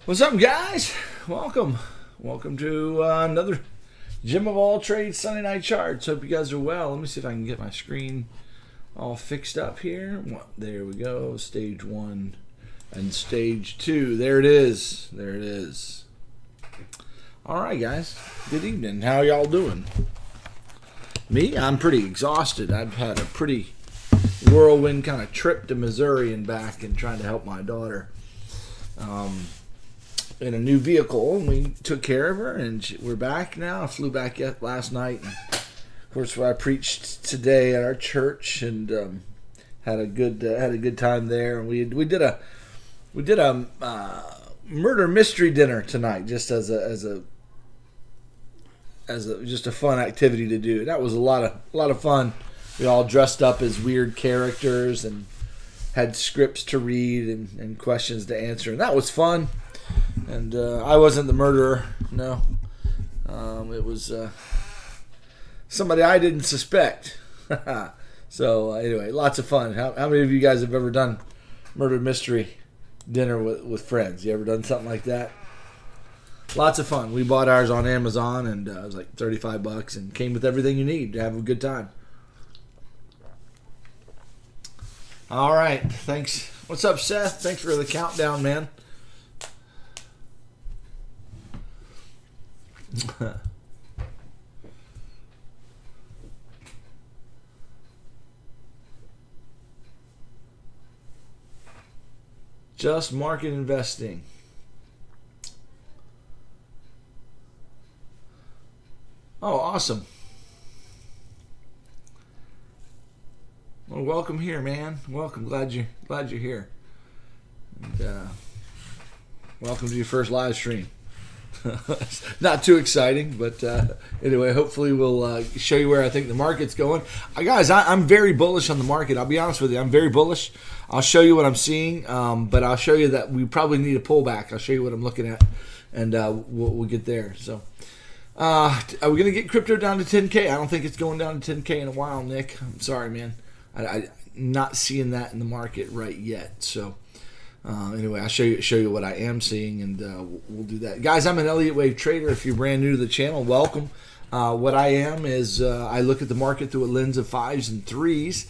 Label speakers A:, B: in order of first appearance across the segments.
A: What's up, guys? Welcome to another Gem of All Trades Sunday Night Charts. Hope you guys are well. Let me see if I can get my screen all fixed up here. There we go. Stage 1 and Stage 2. There it is. All right, guys. Good evening. How y'all doing? Me? I'm pretty exhausted. I've had a pretty whirlwind kind of trip to Missouri and back and trying to help my daughter in a new vehicle. We took care of her, and we're back now. I flew back last night. And of course, I preached today at our church, and had a good time there. And we did a murder mystery dinner tonight, just as a fun activity to do. That was a lot of fun. We all dressed up as weird characters and had scripts to read and questions to answer, and that was fun. And I wasn't the murderer, no. It was somebody I didn't suspect. So anyway, lots of fun. How many of you guys have ever done murder mystery dinner with friends? You ever done something like that? Lots of fun. We bought ours on Amazon, and it was like $35 and came with everything you need to have a good time. All right, thanks. What's up, Seth? Thanks for the countdown, man. Just market investing. Oh, awesome. Well, welcome here, man. Welcome. Glad you're here. And, welcome to your first live stream. Not too exciting, but anyway, hopefully we'll show you where I think the market's going. Guys, I'm very bullish on the market. I'll be honest with you. I'm very bullish. I'll show you what I'm seeing, but I'll show you that we probably need a pullback. I'll show you what I'm looking at, and we'll get there. So, are we going to get crypto down to 10K? I don't think it's going down to 10K in a while, Nick. I'm sorry, man. I'm not seeing that in the market right yet. So, anyway, I'll show you what I am seeing, and we'll do that. Guys, I'm an Elliott Wave trader. If you're brand new to the channel, welcome. What I am is I look at the market through a lens of 5s and 3s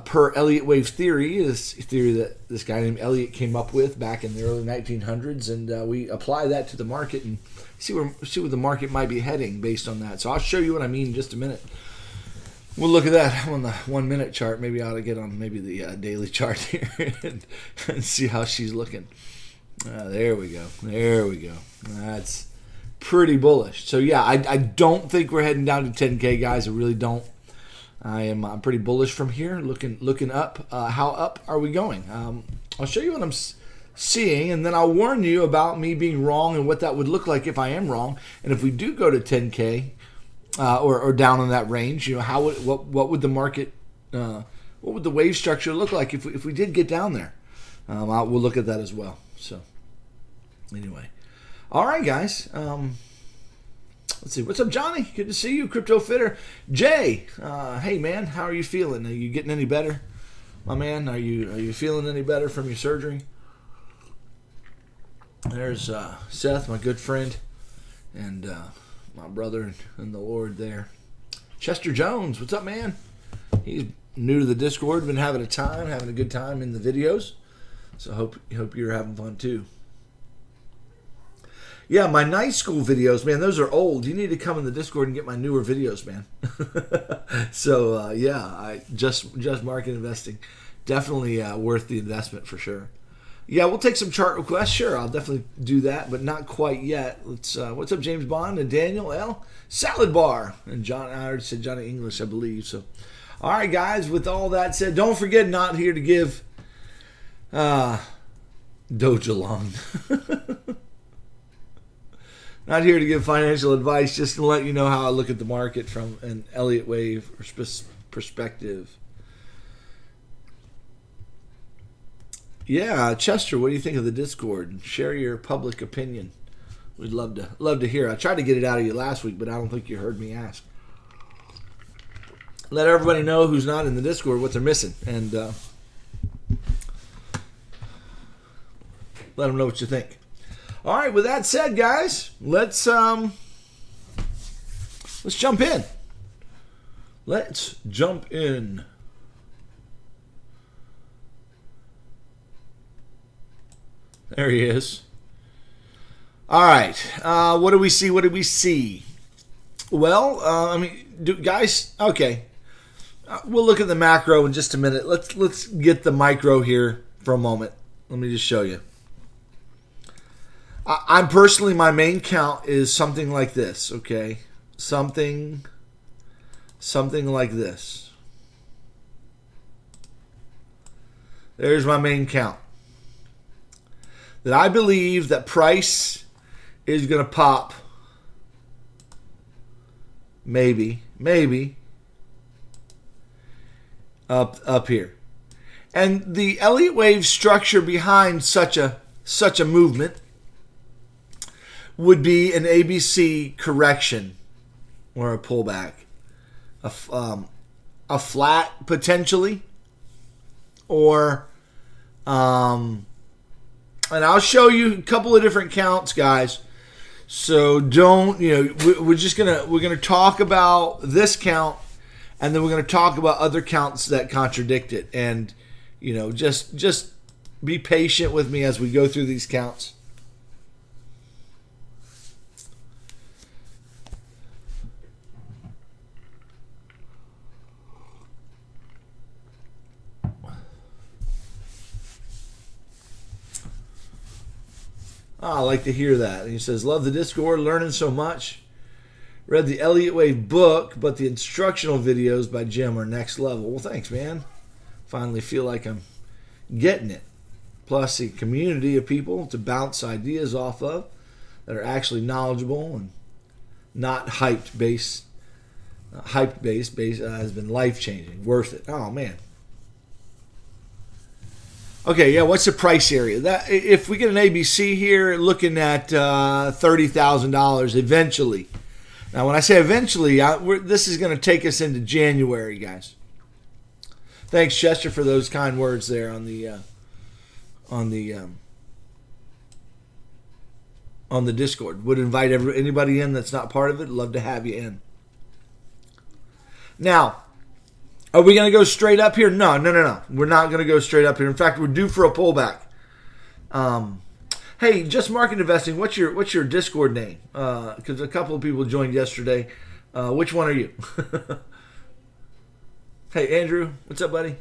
A: per Elliott Wave theory. This theory that this guy named Elliott came up with back in the early 1900s, and we apply that to the market and see where the market might be heading based on that. So I'll show you what I mean in just a minute. We'll look at that on the 1 minute chart. Maybe I ought to get on maybe the daily chart here and see how she's looking. There we go. That's pretty bullish. So yeah, I don't think we're heading down to 10K, guys. I really don't. I'm pretty bullish from here. Looking up. How up are we going? I'll show you what I'm seeing, and then I'll warn you about me being wrong and what that would look like if I am wrong. And if we do go to 10K. Or down in that range, what would the market, what would the wave structure look like if we did get down there? We'll look at that as well. So, anyway, all right, guys. Let's see. What's up, Johnny? Good to see you, Crypto Fitter. Jay, hey man, how are you feeling? Are you getting any better, my man? Are you feeling any better from your surgery? There's Seth, my good friend, and my brother in the Lord there. Chester Jones, what's up, man? He's new to the Discord, been having a good time in the videos. So hope you're having fun too. Yeah, my night school videos, man, those are old. You need to come in the Discord and get my newer videos, man. So yeah, I just market investing, definitely worth the investment for sure. Yeah, we'll take some chart requests. Sure, I'll definitely do that, but not quite yet. Let's. What's up, James Bond and Daniel L. Salad Bar and John. I already said Johnny English, I believe. So, all right, guys. With all that said, don't forget, not here to give Dojalong. Not here to give financial advice. Just to let you know how I look at the market from an Elliott Wave perspective. Yeah, Chester, what do you think of the Discord? Share your public opinion. We'd love to hear. I tried to get it out of you last week, but I don't think you heard me ask. Let everybody know who's not in the Discord what they're missing, and let them know what you think. All right, with that said, guys, let's jump in. Let's jump in. There he is. All right. What do we see? What do we see? Well, guys, okay. We'll look at the macro in just a minute. Let's get the micro here for a moment. Let me just show you. I'm personally, my main count is something like this, okay? Something like this. There's my main count. That I believe that price is going to pop maybe up here. And the Elliott wave structure behind such a movement would be an ABC correction or a pullback. A flat potentially, or and I'll show you a couple of different counts, guys. So don't, we're gonna talk about this count, and then we're gonna talk about other counts that contradict it, and just be patient with me as we go through these counts. I like to hear that. And he says, love the Discord, learning so much. Read the Elliott Wave book, but the instructional videos by Jim are next level. Well, thanks, man. Finally feel like I'm getting it. Plus a community of people to bounce ideas off of that are actually knowledgeable and not hyped based. Hyped based has been life-changing. Worth it. Oh, man. Okay, yeah, what's the price area? That if we get an ABC here, looking at $30,000 eventually. Now, when I say eventually, this is going to take us into January, guys. Thanks, Chester, for those kind words there on the Discord. Would invite anybody in that's not part of it. Love to have you in. Now, are we going to go straight up here? No. We're not going to go straight up here. In fact, we're due for a pullback. Hey, Just Market Investing, what's your Discord name? Because a couple of people joined yesterday. Which one are you? Hey, Andrew, what's up, buddy?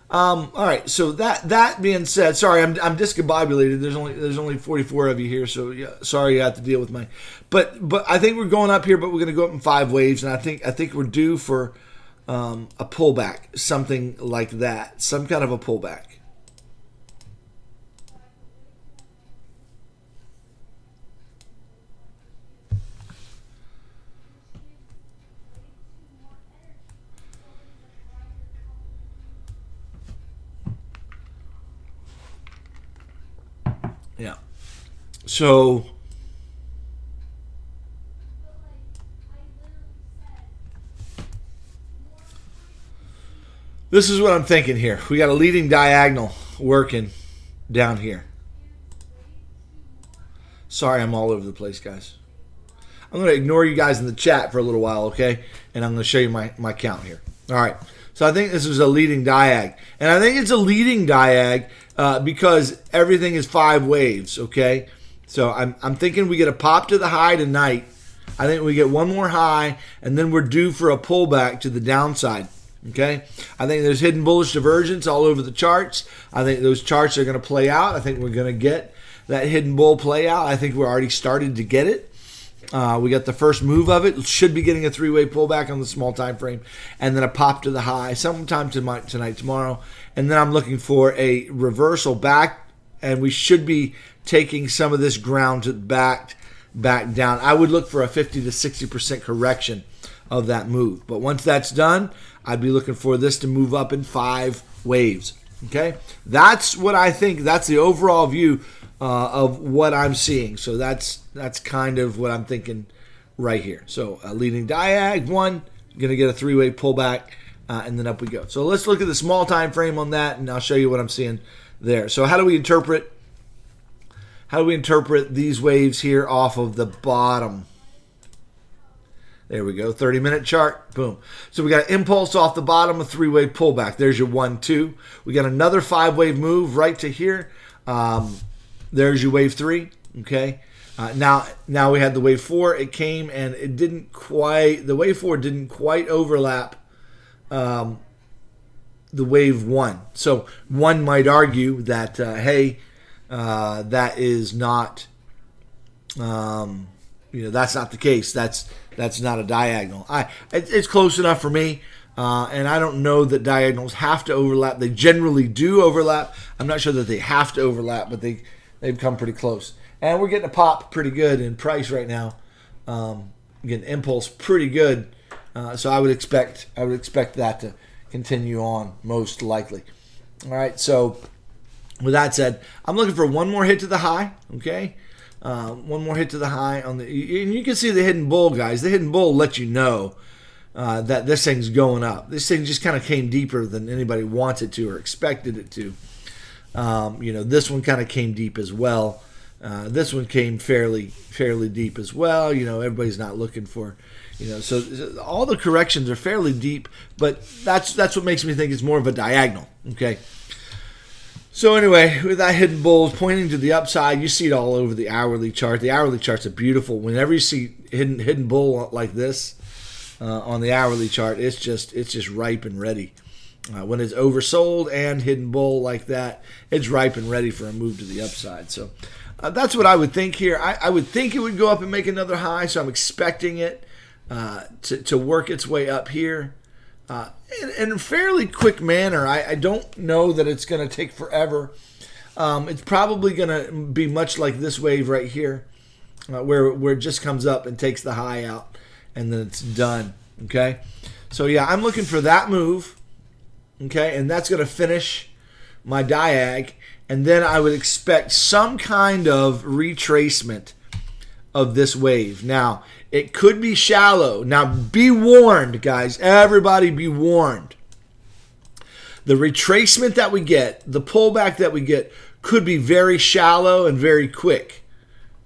A: All right. So that being said, sorry, I'm discombobulated. There's only 44 of you here, so yeah, sorry you have to deal with my. But I think we're going up here, but we're going to go up in 5 waves, and I think we're due for a pullback, something like that, some kind of a pullback. Yeah. So this is what I'm thinking here. We got a leading diagonal working down here. Sorry, I'm all over the place, guys. I'm going to ignore you guys in the chat for a little while, okay? And I'm going to show you my count here. All right. So I think this is a leading diag. And I think it's a leading diag because everything is 5 waves, okay? So I'm thinking we get a pop to the high tonight. I think we get one more high, and then we're due for a pullback to the downside. Okay, I think there's hidden bullish divergence all over the charts. I think those charts are going to play out. I think we're going to get that hidden bull play out. I think we're already started to get it. We got the first move of it. Should be getting a 3-way pullback on the small time frame, and then a pop to the high sometime tonight, tomorrow. And then I'm looking for a reversal back, and we should be taking some of this ground back down. I would look for a 50 to 60% correction of that move. But once that's done, I'd be looking for this to move up in 5 waves. Okay, that's what I think. That's the overall view of what I'm seeing. So that's kind of what I'm thinking right here. So a leading diag, one, going to get a 3-way pullback, and then up we go. So let's look at the small time frame on that, and I'll show you what I'm seeing there. So how do we interpret How do we interpret these waves here off of the bottom? There we go, 30-minute chart, boom. So we got an impulse off the bottom, a 3-wave pullback. There's your 1, 2. We got another 5-wave move right to here. There's your wave 3, okay? Now we had the wave 4. It came and it didn't quite, the wave 4 didn't quite overlap the wave 1. So one might argue that, hey, that is not, that's not the case. That's not a diagonal. It's close enough for me, and I don't know that diagonals have to overlap. They generally do overlap. I'm not sure that they have to overlap, but they've come pretty close. And we're getting a pop pretty good in price right now. Getting impulse pretty good, so I would expect that to continue on most likely. All right, so with that said, I'm looking for one more hit to the high. Okay. One more hit to the high on the, and you can see the hidden bull, guys. The hidden bull lets you know that this thing's going up. This thing just kind of came deeper than anybody wanted to or expected it to. This one kind of came deep as well. This one came fairly deep as well. Everybody's not looking for, so all the corrections are fairly deep, but that's what makes me think it's more of a diagonal. Okay. So anyway, with that hidden bull pointing to the upside, you see it all over the hourly chart. The hourly charts are beautiful. Whenever you see hidden bull like this on the hourly chart, it's just ripe and ready. When it's oversold and hidden bull like that, it's ripe and ready for a move to the upside. So that's what I would think here. I would think it would go up and make another high, so I'm expecting it to work its way up here. In a fairly quick manner. I don't know that it's going to take forever. It's probably going to be much like this wave right here, where it just comes up and takes the high out, and then it's done. Okay, so yeah, I'm looking for that move. Okay, and that's going to finish my diag, and then I would expect some kind of retracement of this wave. Now, it could be shallow. Now, be warned, guys. Everybody be warned. The retracement that we get, the pullback that we get, could be very shallow and very quick.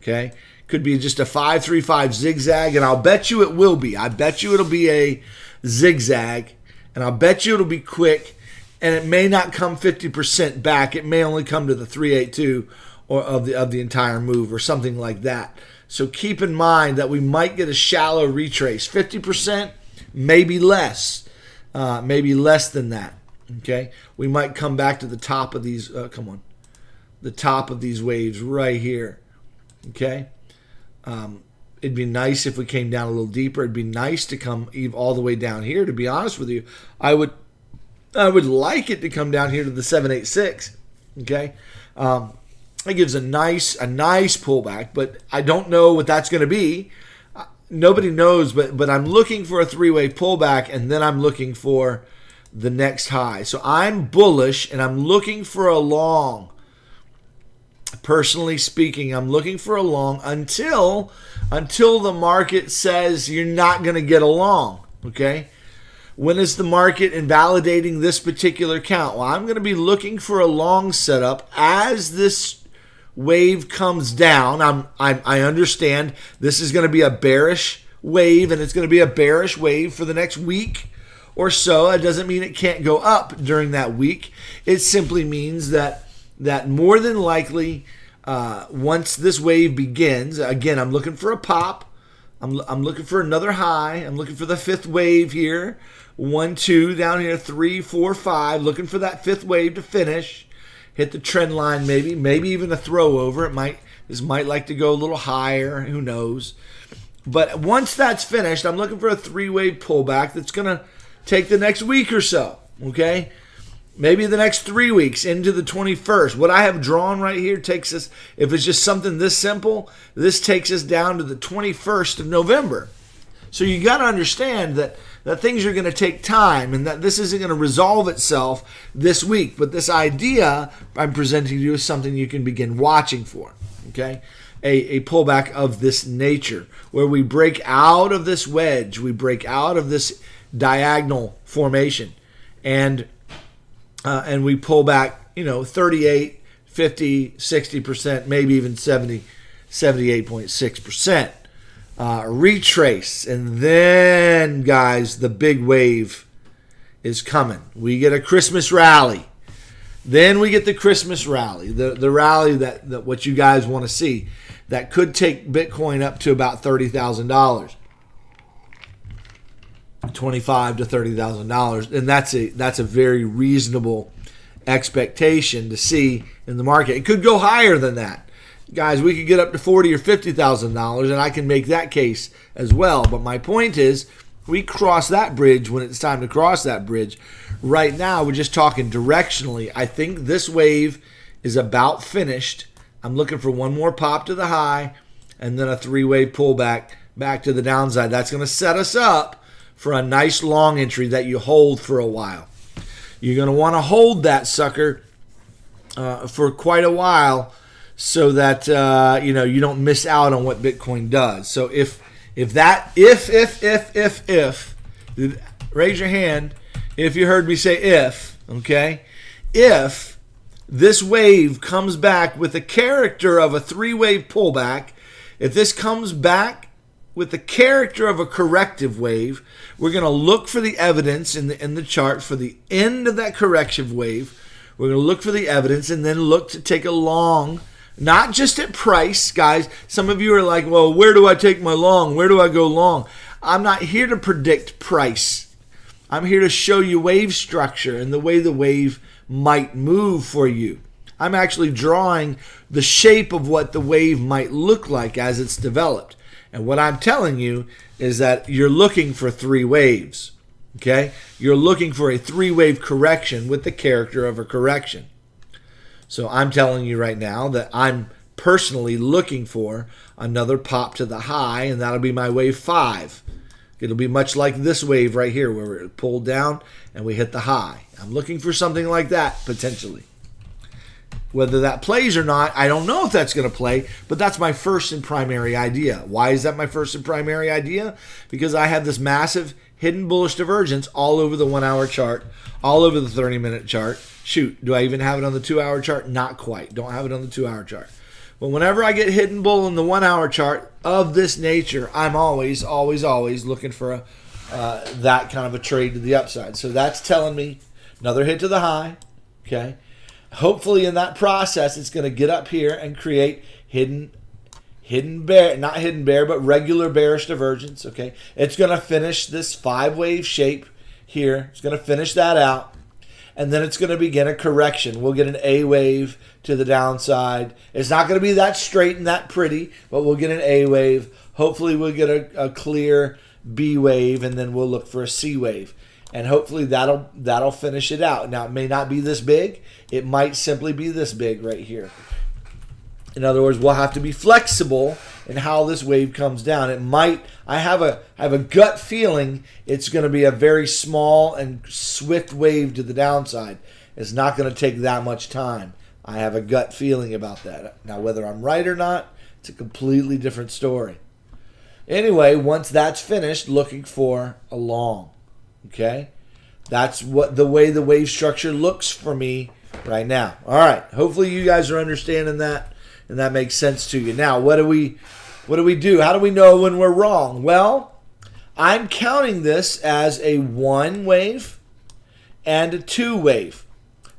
A: Okay? Could be just a 5-3-5 zigzag, and I'll bet you it will be. I bet you it'll be a zigzag, and I'll bet you it'll be quick, and it may not come 50% back. It may only come to the 382 or of the entire move or something like that. So keep in mind that we might get a shallow retrace. 50%, maybe less. Maybe less than that. Okay? We might come back to the top of these, the top of these waves right here. Okay? It'd be nice if we came down a little deeper. It'd be nice to come all the way down here, to be honest with you. I would like it to come down here to the 786. Okay? It gives a nice pullback, but I don't know what that's going to be. Nobody knows, but I'm looking for a 3-way pullback, and then I'm looking for the next high. So I'm bullish, and I'm looking for a long. Personally speaking, I'm looking for a long until the market says you're not going to get a long. Okay? When is the market invalidating this particular count? Well, I'm going to be looking for a long setup as this wave comes down. I understand this is going to be a bearish wave, and it's going to be a bearish wave for the next week or so. It doesn't mean it can't go up during that week. It simply means that more than likely, once this wave begins, again, I'm looking for a pop. I'm looking for another high. I'm looking for the 5th wave here. 1, 2 down here, 3, 4, 5. Looking for that 5th wave to finish. Hit the trend line, maybe even a throw over. This might like to go a little higher. Who knows? But once that's finished, I'm looking for a 3-wave pullback that's going to take the next week or so. Okay, maybe the next 3 weeks into the 21st. What I have drawn right here takes us, if it's just something this simple, this takes us down to the 21st of November. So you got to understand that things are going to take time, and that this isn't going to resolve itself this week. But this idea I'm presenting to you is something you can begin watching for. Okay, a pullback of this nature, where we break out of this wedge, we break out of this diagonal formation, and we pull back, 38, 50, 60%, maybe even 70, 78.6%. Retrace. And then, guys, the big wave is coming. We get a Christmas rally. Then we get the Christmas rally, the rally that what you guys want to see, that could take Bitcoin up to about $30,000, $25,000 to $30,000, and that's a very reasonable expectation to see in the market. It could go higher than that, guys. We could get up to $40,000 or $50,000, and I can make that case as well. But my point is, we cross that bridge when it's time to cross that bridge. Right now, we're just talking directionally. I think this wave is about finished. I'm looking for one more pop to the high and then a three-wave pullback back to the downside. That's going to set us up for a nice long entry that you hold for a while. You're going to want to hold that sucker for quite a while so that you don't miss out on what Bitcoin does. So if raise your hand if you heard me say if, okay? If this wave comes back with the character of a three-wave pullback, if this comes back with the character of a corrective wave, we're going to look for the evidence in the chart for the end of that corrective wave. We're going to look for the evidence and then look to take a long, not just at price, guys. Some of you are like, well, where do I take my long? Where do I go long? I'm not here to predict price. I'm here to show you wave structure and the way the wave might move for you. I'm actually drawing the shape of what the wave might look like as it's developed. And what I'm telling you is that you're looking for three waves, okay? You're looking for a three-wave correction with the character of a correction. So I'm telling you right now that I'm personally looking for another pop to the high, and that'll be my wave 5. It'll be much like this wave right here where we're pulled down and we hit the high. I'm looking for something like that potentially. Whether that plays or not, I don't know if that's going to play, but that's my first and primary idea. Why is that my first and primary idea? Because I have this massive hidden bullish divergence all over the 1 hour chart, all over the 30-minute chart. Shoot, do I even have it on the 2 hour chart? Not quite. Don't have it on the 2 hour chart. But whenever I get hidden bull in the 1 hour chart of this nature, I'm always looking for that kind of a trade to the upside. So that's telling me another hit to the high, okay? Hopefully in that process, it's going to get up here and create hidden bear, not hidden bear, but regular bearish divergence, okay? It's going to finish this 5-wave shape here. It's going to finish that out. And then it's going to begin a correction. We'll get an A wave to the downside. It's not going to be that straight and that pretty, but we'll get an A wave. Hopefully we'll get a clear B wave, and then we'll look for a C wave. And hopefully that'll finish it out. Now, it may not be this big. It might simply be this big right here. In other words, we'll have to be flexible in how this wave comes down. It might, I have a gut feeling it's going to be a very small and swift wave to the downside. It's not going to take that much time. I have a gut feeling about that. Now, whether I'm right or not, it's a completely different story. Anyway, once that's finished, looking for a long. Okay? That's what the way the wave structure looks for me right now. All right. Hopefully you guys are understanding that and that makes sense to you. Now, what do we do? How do we know when we're wrong? Well, I'm counting this as a 1 wave and a 2 wave.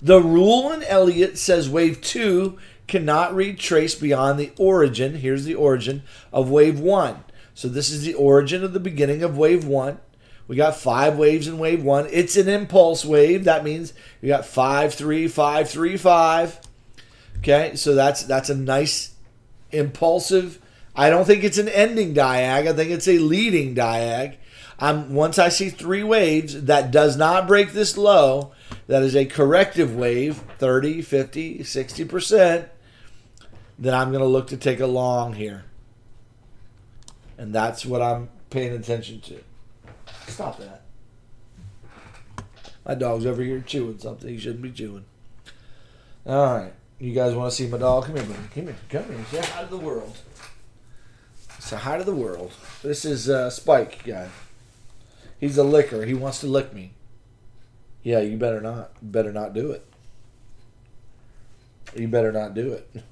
A: The rule in Elliott says wave 2 cannot retrace beyond the origin. Here's the origin of wave 1. So this is the origin of the beginning of wave 1. We got 5 waves in wave 1. It's an impulse wave. That means we got 5, 3, 5, 3, 5. Okay, so that's a nice impulsive. I don't think it's an ending diag. I think it's a leading diag. Once I see 3 waves that does not break this low, that is a corrective wave, 30, 50, 60%, then I'm going to look to take a long here. And that's what I'm paying attention to. Stop that. My dog's over here chewing something he shouldn't be chewing. All right. You guys want to see my dog? Come here, buddy. Come here. Say hi to the world. Say hi to the world. This is Spike guy. He's a licker. He wants to lick me. Yeah, you better not. Better not do it. You better not do it.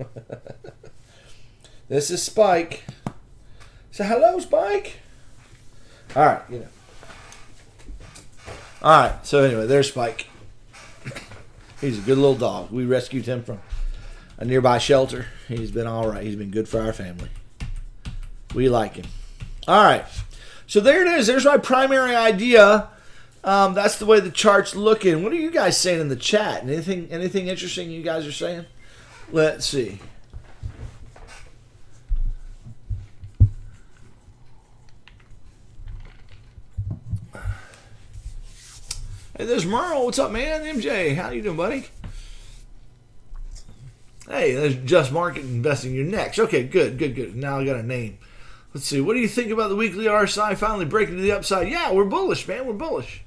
A: This is Spike. Say hello, Spike. All right, you know. All right, so anyway, there's Spike. He's a good little dog. We rescued him from a nearby shelter. He's been all right. He's been good for our family. We like him. All right, so there it is. There's my primary idea. That's the way the chart's looking. What are you guys saying in the chat? Anything interesting you guys are saying? Let's see. Hey, there's Merle. What's up, man? MJ, how you doing, buddy? Hey, there's Just Market Investing. You're next. Okay, good. Now I got a name. Let's see. What do you think about the weekly RSI finally breaking to the upside? Yeah, we're bullish, man. We're bullish.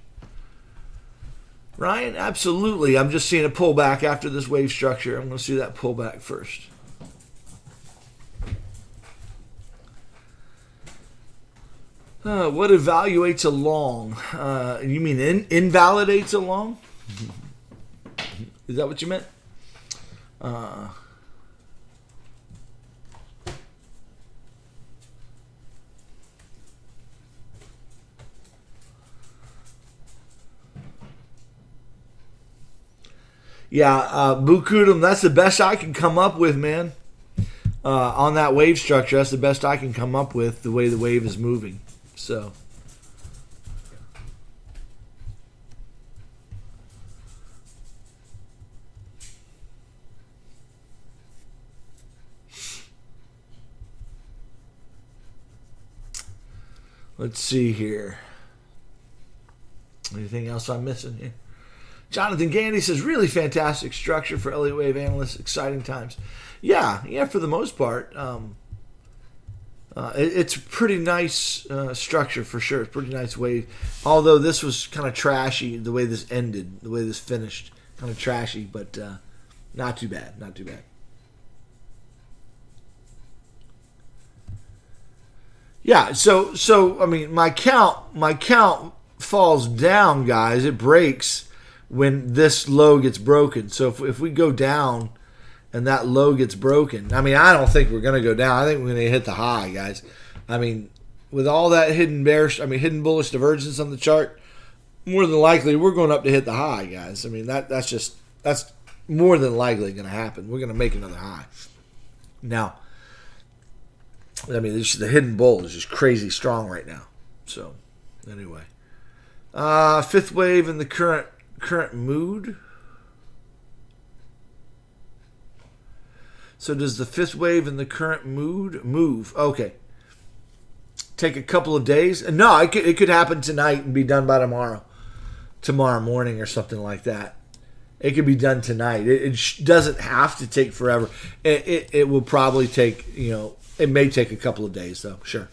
A: Ryan, absolutely. I'm just seeing a pullback after this wave structure. I'm going to see that pullback first. What evaluates a long? You mean invalidates a long? Is that what you meant? Yeah, Bukudum, that's the best I can come up with, man. On that wave structure, that's the best I can come up with, the way the wave is moving. So, let's see here. Anything else I'm missing here? Jonathan Gandy says, really fantastic structure for Elliott Wave analysts. Exciting times. Yeah, for the most part. It's a pretty nice structure for sure. It's a pretty nice wave. Although this was kind of trashy, the way this ended, the way this finished. Kind of trashy, but not too bad. Not too bad. Yeah, so I mean, my count falls down, guys. It breaks when this low gets broken. So if we go down and that low gets broken, I mean, I don't think we're going to go down. I think we're going to hit the high, guys. I mean, with all that hidden bullish divergence on the chart, more than likely we're going up to hit the high, guys. I mean, that's more than likely going to happen. We're going to make another high. Now, I mean, the hidden bull is just crazy strong right now. So, anyway, fifth wave in the current mood. So does the fifth wave in the current mood move? Okay. Take a couple of days. No, it could happen tonight and be done by tomorrow morning or something like that. It could be done tonight. It doesn't have to take forever. It will probably take, it may take a couple of days though. Sure.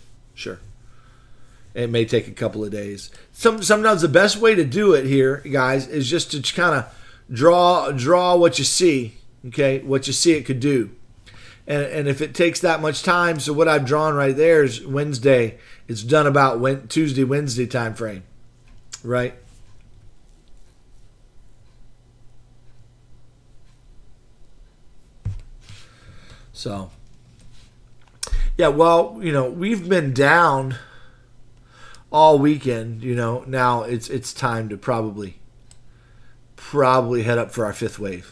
A: It may take a couple of days. Sometimes the best way to do it here, guys, is just to kind of draw what you see. Okay, what you see it could do. And if it takes that much time, so what I've drawn right there is Wednesday. It's done about Tuesday, Wednesday time frame, right? So, yeah, well, we've been down all weekend, now it's time to probably head up for our fifth wave.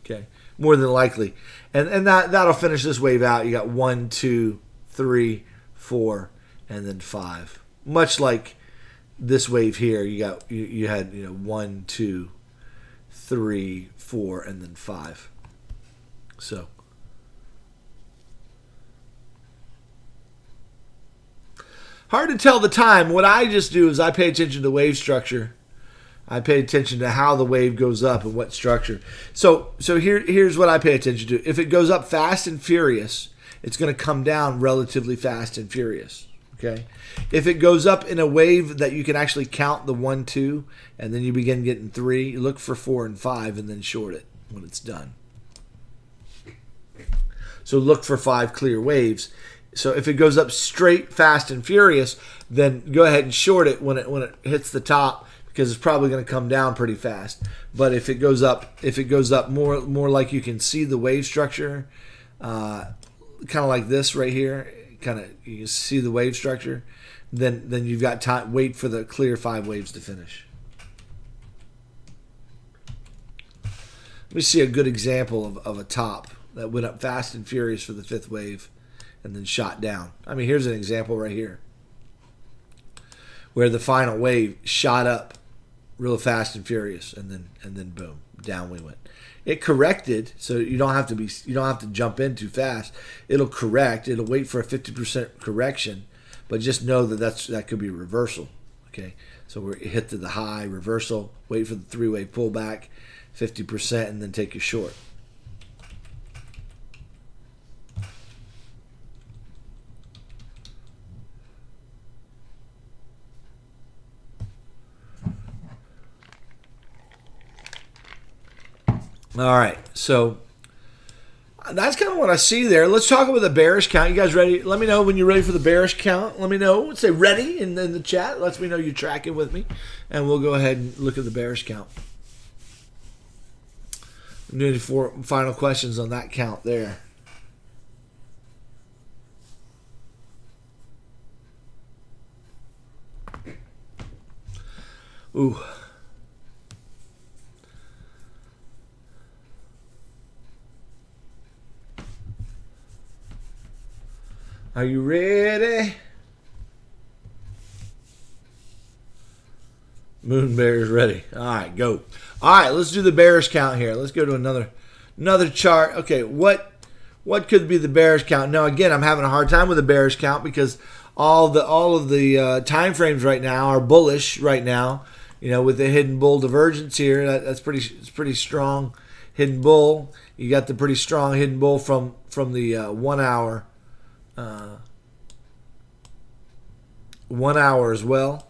A: Okay, more than likely, and that'll finish this wave out. You got 1, 2, 3, 4, and then 5. Much like this wave here, you had 1, 2, 3, 4, and then 5. So hard to tell the time. What I just do is I pay attention to wave structure. I pay attention to how the wave goes up and what structure. So here's what I pay attention to. If it goes up fast and furious, it's going to come down relatively fast and furious. Okay. If it goes up in a wave that you can actually count the 1, 2, and then you begin getting 3, you look for 4 and 5 and then short it when it's done. So look for 5 clear waves. So if it goes up straight, fast, and furious, then go ahead and short it when it hits the top, because it's probably going to come down pretty fast. But if it goes up more like you can see the wave structure, kind of like this right here, kind of you can see the wave structure, then you've got time. Wait for the clear 5 waves to finish. Let me see a good example of a top that went up fast and furious for the 5th wave and then shot down. I mean, here's an example right here where the final wave shot up real fast and furious, and then boom, down we went. It corrected, so you don't have to jump in too fast. It'll correct. It'll wait for a 50% correction, but just know that could be reversal. Okay, so we hit the high, reversal, wait for the 3-wave pullback, 50%, and then take a short. All right, so that's kind of what I see there. Let's talk about the bearish count. You guys ready? Let me know when you're ready for the bearish count. Let me know. Say ready in the chat. Lets me know you're tracking with me, and we'll go ahead and look at the bearish count. I'm doing 4 final questions on that count there. Ooh. Are you ready? Moon bear is ready. All right, go. All right, let's do the bearish count here. Let's go to another chart. Okay, what could be the bearish count? Now, again, I'm having a hard time with the bearish count because all of the time frames right now are bullish right now. You know, with the hidden bull divergence here, it's pretty strong hidden bull. You got the pretty strong hidden bull from the 1 hour. 1 hour as well.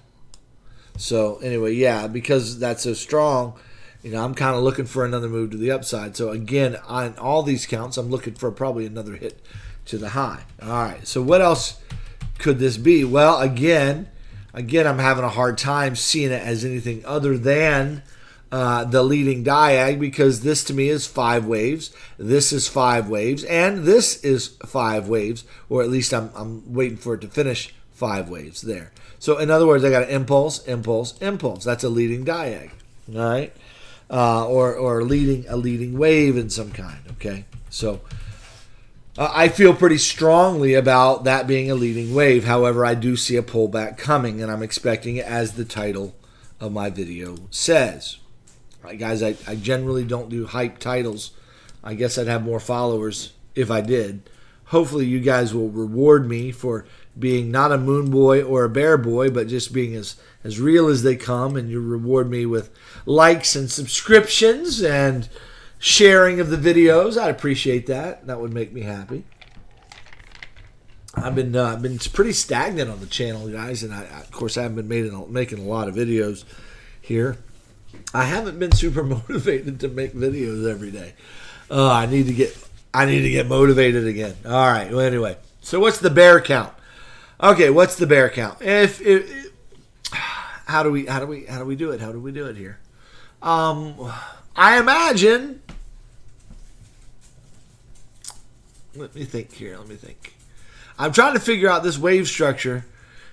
A: So anyway, yeah, because that's so strong, you know, I'm kind of looking for another move to the upside. So again, on all these counts, I'm looking for probably another hit to the high. All right, so what else could this be? Well, again, I'm having a hard time seeing it as anything other than the leading diag, because this to me is 5 waves. This is 5 waves, and this is 5 waves, or at least I'm waiting for it to finish 5 waves there. So in other words, I got an impulse, impulse, impulse. That's a leading diag, all right, or a leading wave in some kind. Okay, so I feel pretty strongly about that being a leading wave. However, I do see a pullback coming, and I'm expecting it, as the title of my video says. All right, guys, I generally don't do hype titles. I guess I'd have more followers if I did. Hopefully you guys will reward me for being not a moon boy or a bear boy, but just being as real as they come, and you reward me with likes and subscriptions and sharing of the videos. I'd appreciate that. That would make me happy. I've been pretty stagnant on the channel, guys, and of course I haven't been making a lot of videos here. I haven't been super motivated to make videos every day. I need to get motivated again. All right. Well, anyway, so what's the bear count? Okay, what's the bear count? How do we do it? How do we do it here? I imagine. Let me think here. Let me think. I'm trying to figure out this wave structure,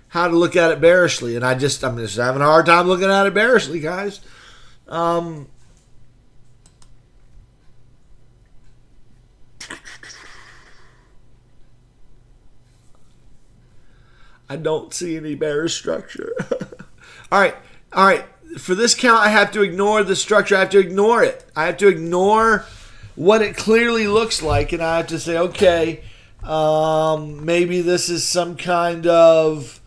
A: how to look at it bearishly, and I'm just having a hard time looking at it bearishly, guys. I don't see any bearish structure. All right. For this count, I have to ignore the structure. I have to ignore it. I have to ignore what it clearly looks like, and I have to say, okay, maybe this is some kind of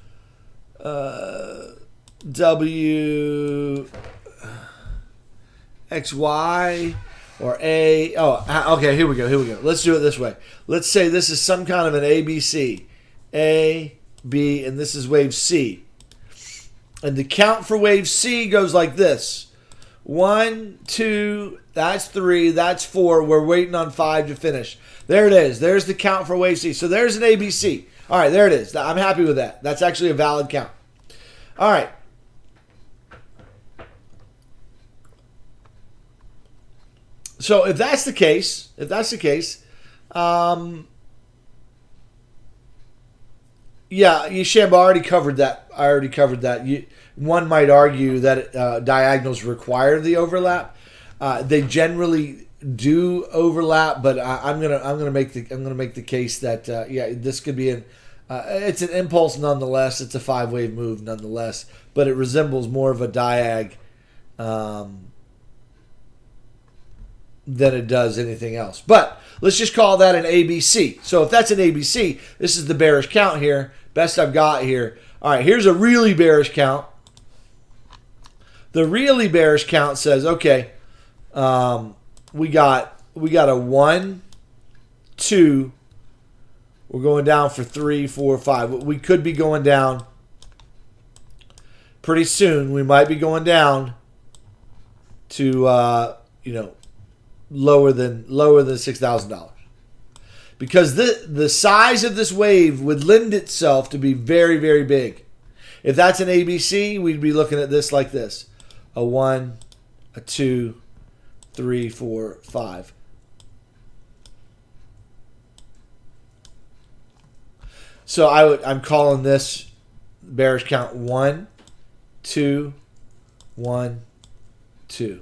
A: WXY or A. Oh, okay, here we go. Let's do it this way. Let's say this is some kind of an ABC. A, B, and this is wave C. And the count for wave C goes like this. 1, 2, that's 3, that's 4. We're waiting on 5 to finish. There it is. There's the count for wave C. So there's an ABC. All right, there it is. I'm happy with that. That's actually a valid count. All right. So if that's the case, yeah, Yeshamba, I already covered that. One might argue that diagonals require the overlap. They generally do overlap, but I'm gonna make the case that this could be it's an impulse nonetheless. It's a 5-wave move nonetheless, but it resembles more of a diag than it does anything else. But let's just call that an ABC. So if that's an ABC, this is the bearish count here. Best I've got here. All right, here's a really bearish count. The really bearish count says, okay, we got a 1, 2. We're going down for 3, 4, 5. We could be going down pretty soon. We might be going down to lower than $6,000. Because the size of this wave would lend itself to be very, very big. If that's an ABC, we'd be looking at this like this. A 1, a 2, 3, 4, 5. So I'm calling this bearish count 1, 2, 1, 2.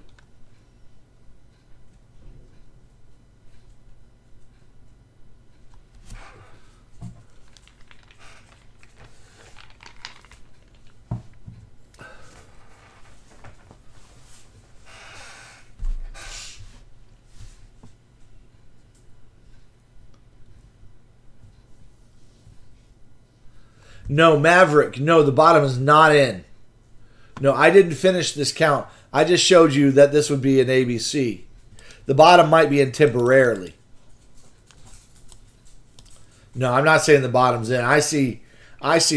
A: No, Maverick. No, the bottom is not in. No, I didn't finish this count. I just showed you that this would be an ABC. The bottom might be in temporarily. No, I'm not saying the bottom's in. I see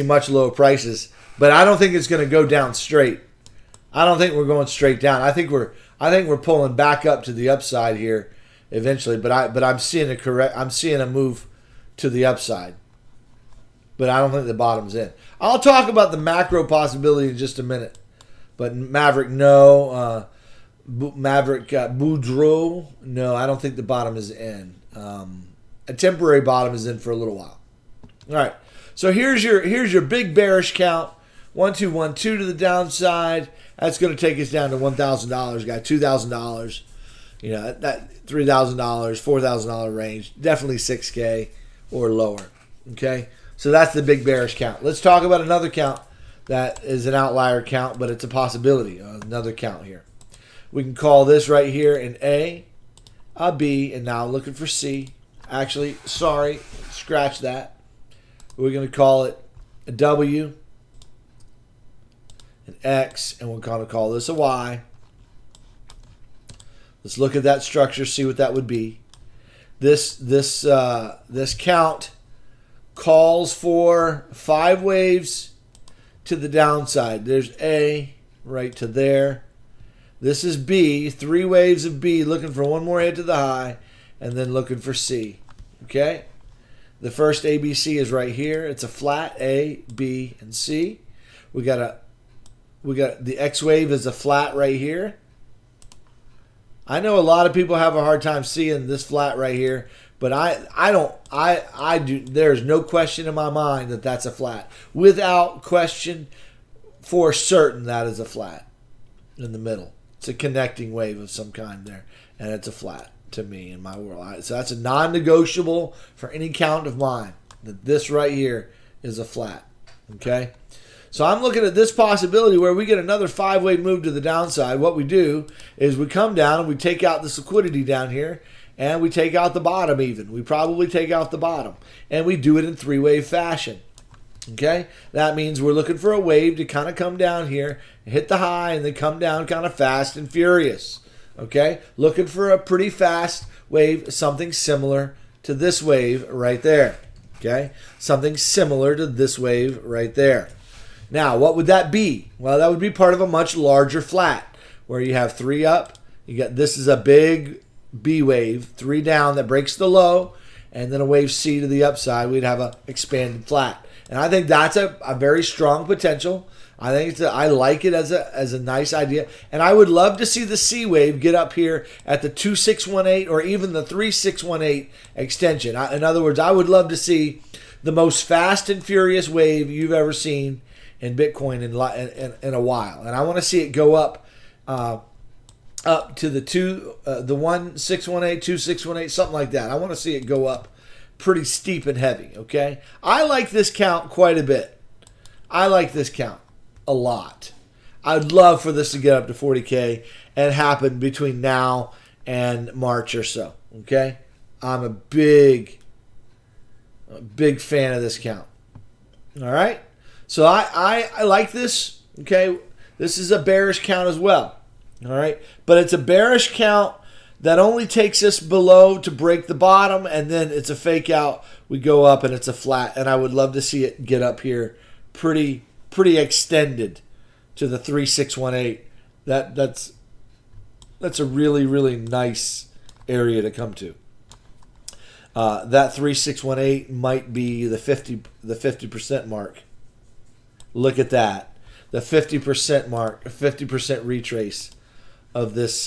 A: much lower prices, but I don't think it's going to go down straight. I don't think we're going straight down. I think we're pulling back up to the upside here eventually, but I'm seeing a move to the upside. But I don't think the bottom's in. I'll talk about the macro possibility in just a minute. But Maverick, no. Maverick Boudreaux, no. I don't think the bottom is in. A temporary bottom is in for a little while. All right. So here's your big bearish count. 1, 2, 1, 2 to the downside. That's going to take us down to $1,000. Got $2,000. You know, that $3,000, $4,000 range. Definitely $6K or lower. Okay. So that's the big bearish count. Let's talk about another count that is an outlier count, but it's a possibility. Another count here. We can call this right here an A, a B, and now looking for C. Actually, sorry, scratch that. We're going to call it a W, an X, and we're going to call this a Y. Let's look at that structure, see what that would be. This count calls for 5 waves to the downside. There's A right to there. This is B, 3 waves of B, looking for one more hit to the high, and then looking for C. Okay? The first ABC is right here. It's a flat A, B, and C. We got the X wave is a flat right here. I know a lot of people have a hard time seeing this flat right here. But I do. There's no question in my mind that that's a flat. Without question, for certain, that is a flat in the middle. It's a connecting wave of some kind there, and it's a flat to me in my world. So that's a non-negotiable for any count of mine, that this right here is a flat. Okay? So I'm looking at this possibility where we get another 5-wave move to the downside. What we do is we come down and we take out this liquidity down here, and we take out the bottom even. We probably take out the bottom. And we do it in 3-wave fashion. Okay? That means we're looking for a wave to kind of come down here, hit the high, and then come down kind of fast and furious. Okay? Looking for a pretty fast wave, something similar to this wave right there. Okay? Something similar to this wave right there. Now, what would that be? Well, that would be part of a much larger flat where you have 3 up. This is a big B wave, 3 down that breaks the low, and then a wave C to the upside. We'd have an expanded flat. And I think that's a very strong potential. I think I like it as a nice idea, and I would love to see the C wave get up here at the 2618 or even the 3618 extension. In other words, I would love to see the most fast and furious wave you've ever seen in Bitcoin in a while, and I want to see it go up to the 1618, 2618, something like that. I want to see it go up pretty steep and heavy. Okay, I like this count quite a bit. I like this count a lot. I'd love for this to get up to 40K and happen between now and March or so. Okay, I'm a big fan of this count. All right, so I like this. Okay, this is a bearish count as well. All right, but it's a bearish count that only takes us below to break the bottom, and then it's a fake out. We go up and it's a flat, and I would love to see it get up here pretty extended to the 3618. That's a really nice area to come to. That 3618 might be the 50% mark. Look at that, the 50% mark, 50% retrace of this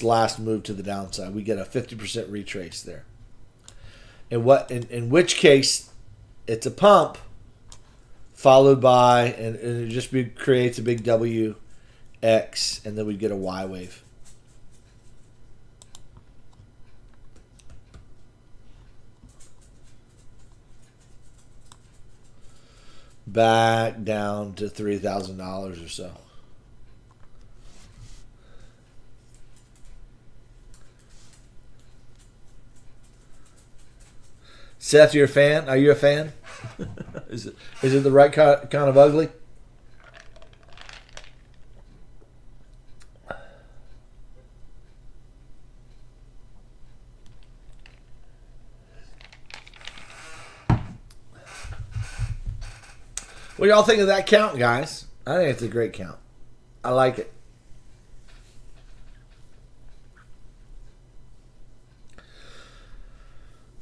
A: last move to the downside. We get a 50% retrace there. In which case, it's a pump followed by, and it just creates a big W, X, and then we get a Y wave. Back down to $3,000 or so. Seth, you're a fan? Are you a fan? Is it the right kind of ugly? What do y'all think of that count, guys? I think it's a great count. I like it.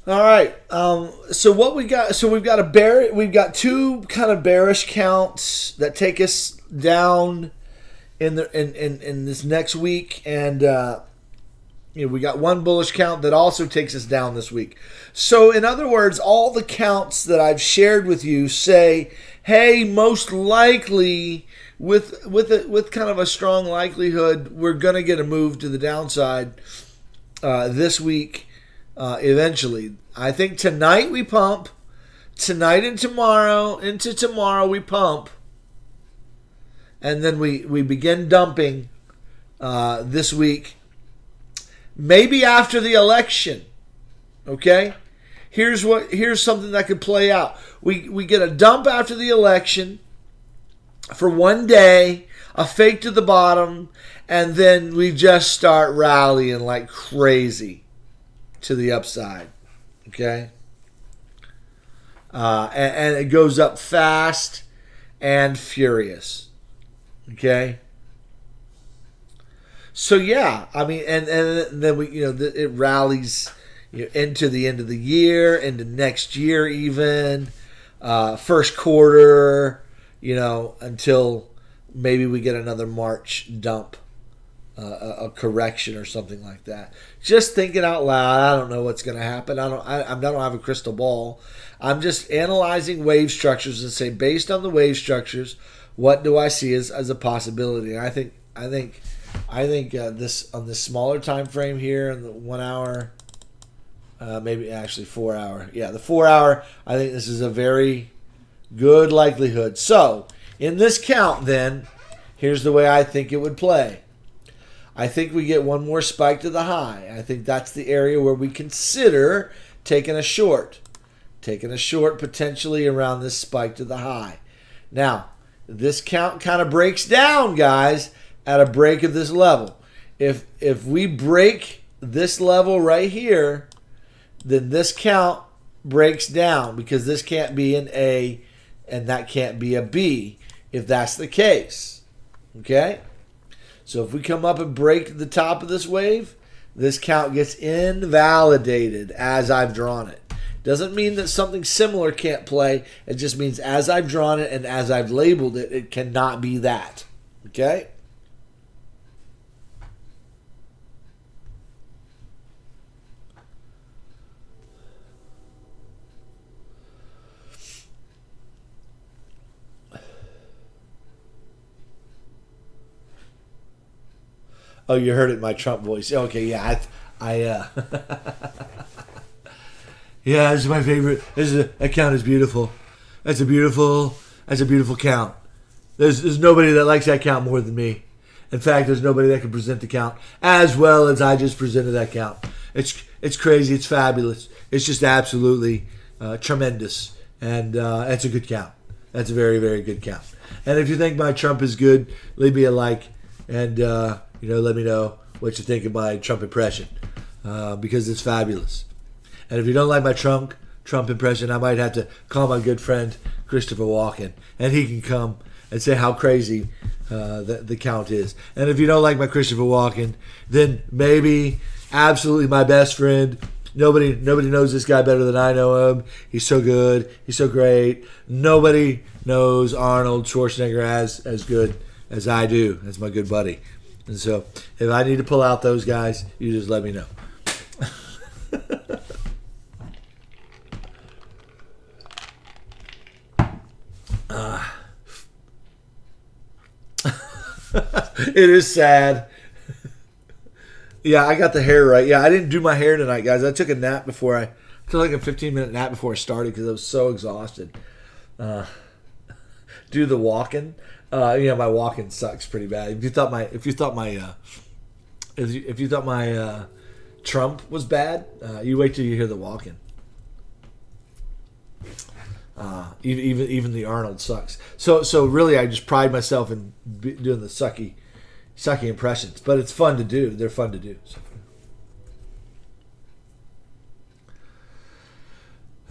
A: All right. So what we got? So we've got two kind of bearish counts that take us down in this next week, and we got one bullish count that also takes us down this week. So in other words, all the counts that I've shared with you say, hey, most likely with kind of a strong likelihood, we're gonna get a move to the downside this week. Eventually, I think tonight we pump. Tonight and tomorrow, into tomorrow we pump, and then we begin dumping this week. Maybe after the election. Okay, here's something that could play out. We get a dump after the election for one day, a fake to the bottom, and then we just start rallying like crazy to the upside. Okay, and it goes up fast and furious. Okay, so yeah, I mean, and then it rallies into the end of the year, into next year, even first quarter, until maybe we get another March dump. A correction or something like that. Just thinking out loud. I don't know what's going to happen. I don't have a crystal ball. I'm just analyzing wave structures and say, based on the wave structures, what do I see as a possibility? And I think this on this smaller time frame here in the 1 hour, maybe actually 4 hour. Yeah, the 4 hour. I think this is a very good likelihood. So in this count, then here's the way I think it would play. I think we get one more spike to the high. I think that's the area where we consider taking a short potentially around this spike to the high. Now, this count kind of breaks down, guys, at a break of this level. If we break this level right here, then this count breaks down, because this can't be an A and that can't be a B if that's the case. Okay? So if we come up and break the top of this wave, this count gets invalidated as I've drawn it. Doesn't mean that something similar can't play. It just means as I've drawn it and as I've labeled it, it cannot be that. Okay? Oh, you heard it in my Trump voice. Okay, yeah, yeah, this is my favorite. That count is beautiful. That's a beautiful count. There's nobody that likes that count more than me. In fact, there's nobody that can present the count as well as I just presented that count. It's crazy. It's fabulous. It's just absolutely tremendous, and it's a good count. That's a very, very good count. And if you think my Trump is good, leave me a like, and let me know what you think of my Trump impression, because it's fabulous. And if you don't like my Trump impression, I might have to call my good friend Christopher Walken, and he can come and say how crazy the count is. And if you don't like my Christopher Walken, then maybe absolutely my best friend. Nobody knows this guy better than I know him. He's so good. He's so great. Nobody knows Arnold Schwarzenegger as good as I do. That's my good buddy. And so if I need to pull out those guys, you just let me know. It is sad. Yeah, I got the hair right. Yeah, I didn't do my hair tonight, guys. I took a nap before I took like a 15-minute nap before I started because I was so exhausted. Do the walking. My walking sucks pretty bad. If you thought my Trump was bad, you wait till you hear the walking. Even the Arnold sucks. So really, I just pride myself in doing the sucky impressions. But it's fun to do. They're fun to do. So.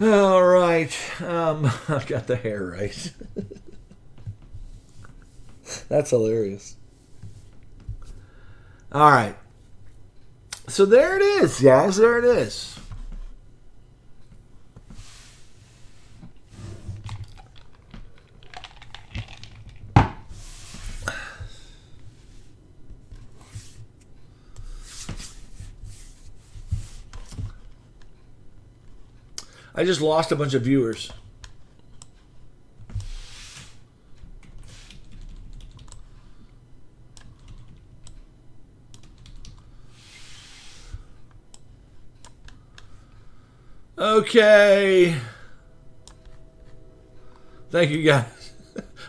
A: All right, I got the hair right. That's hilarious. All right, so there it is, guys. There it is. I just lost a bunch of viewers. Okay. Thank you, guys.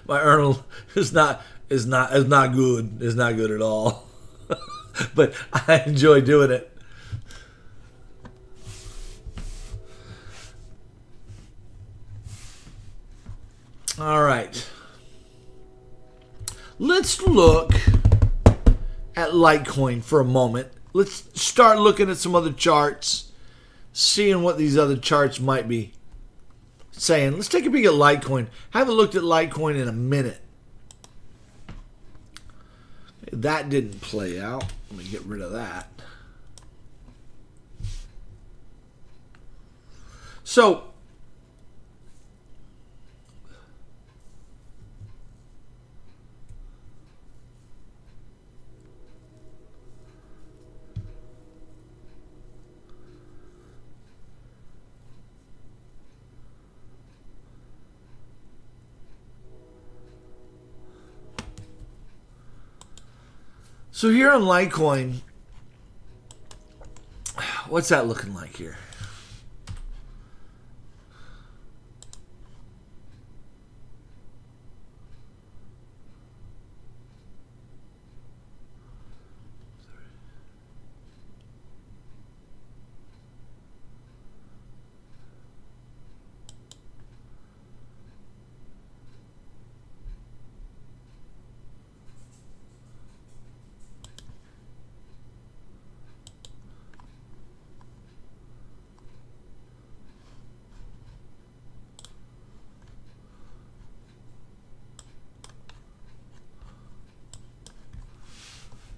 A: My Arnold is not good. It's not good at all. But I enjoy doing it. All right. Let's look at Litecoin for a moment. Let's start looking at some other charts, seeing what these other charts might be saying. Let's take a peek at Litecoin. Haven't looked at Litecoin in a minute. That didn't play out. Let me get rid of that. So, here on Litecoin, what's that looking like here?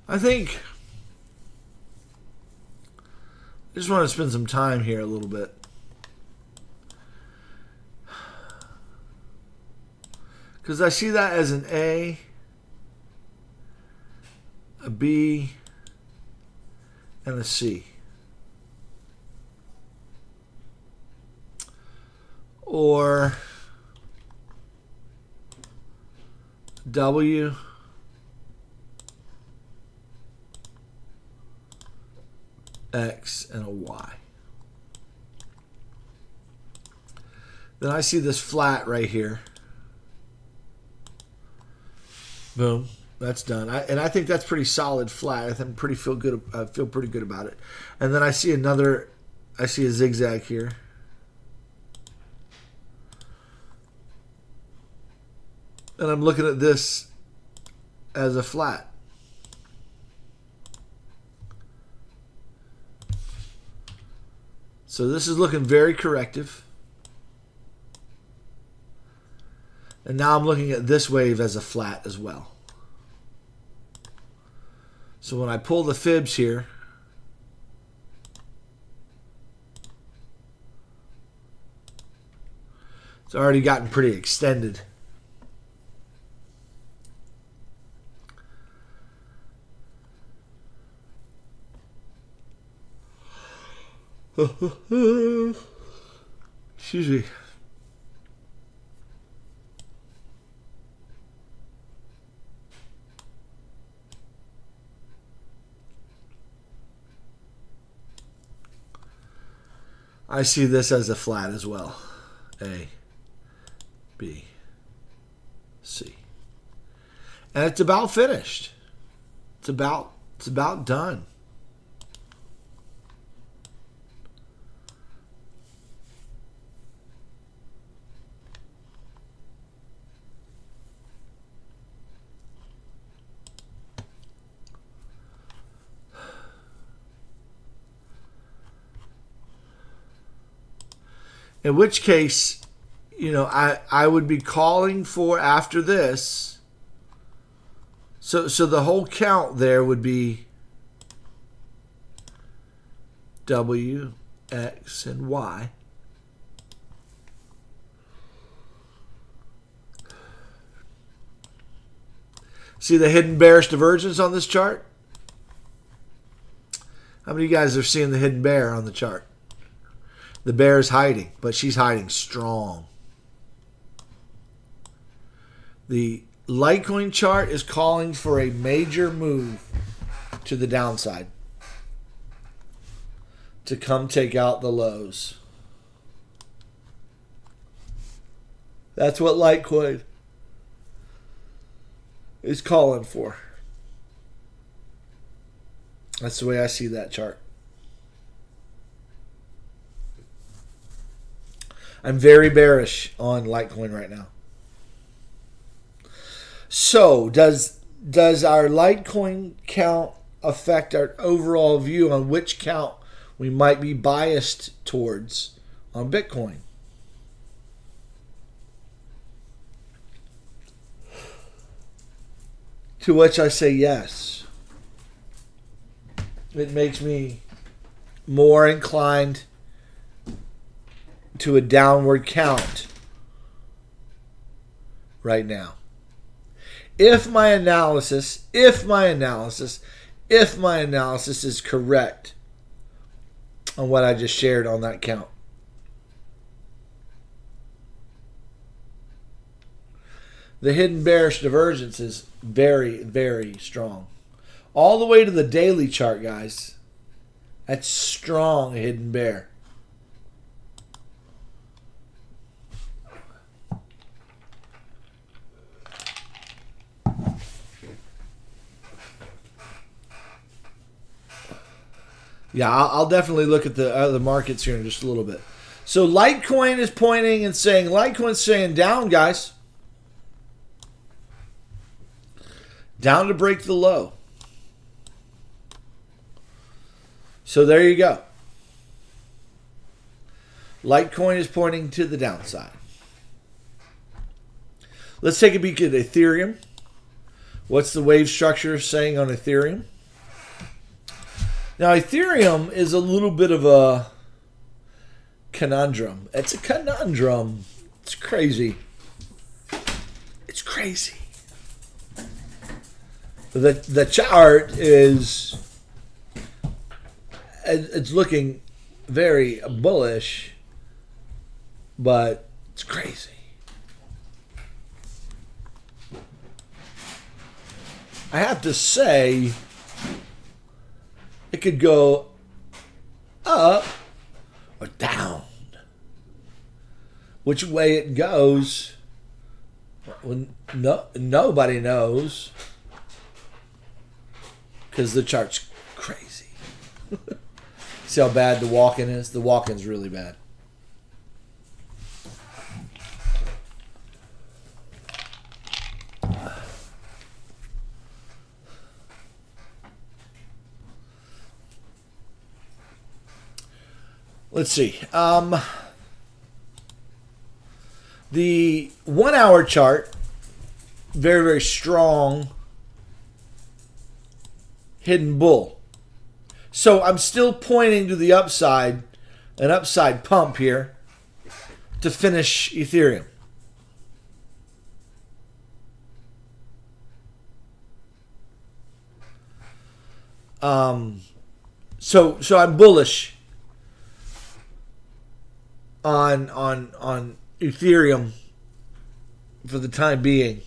A: I think I just want to spend some time here a little bit. Because I see that as an A, a B, and a C. Or W, X, and a Y. Then I see this flat right here. Boom. That's done. And I think that's pretty solid flat. I think I feel pretty good about it. And then I see a zigzag here. And I'm looking at this as a flat. So this is looking very corrective. And now I'm looking at this wave as a flat as well. So when I pull the fibs here, it's already gotten pretty extended. Excuse me. I see this as a flat as well. A, B, C. And it's about finished. It's about done. In which case, I would be calling for after this. So the whole count there would be W, X, and Y. See the hidden bearish divergence on this chart? How many of you guys are seeing the hidden bear on the chart? The bear is hiding, but she's hiding strong. The Litecoin chart is calling for a major move to the downside to come take out the lows. That's what Litecoin is calling for. That's the way I see that chart. I'm very bearish on Litecoin right now. So, does our Litecoin count affect our overall view on which count we might be biased towards on Bitcoin? To which I say yes. It makes me more inclined to a downward count right now. If my analysis is correct on what I just shared on that count. The hidden bearish divergence is very, very strong. All the way to the daily chart, guys. That's strong hidden bear. Yeah, I'll definitely look at the other markets here in just a little bit. So Litecoin is pointing and saying, Litecoin's saying down, guys. Down to break the low. So there you go. Litecoin is pointing to the downside. Let's take a peek at Ethereum. What's the wave structure saying on Ethereum? Now, Ethereum is a little bit of a conundrum. It's a conundrum. It's crazy. It's crazy. The chart is, it's looking very bullish, but it's crazy. I have to say, it could go up or down. Which way it goes, nobody knows, because the chart's crazy. See how bad the walk-in is? The walk-in's really bad. Let's see. The 1 hour chart, very, very strong hidden bull. So I'm still pointing to the upside, an upside pump here to finish Ethereum. So I'm bullish on Ethereum for the time being,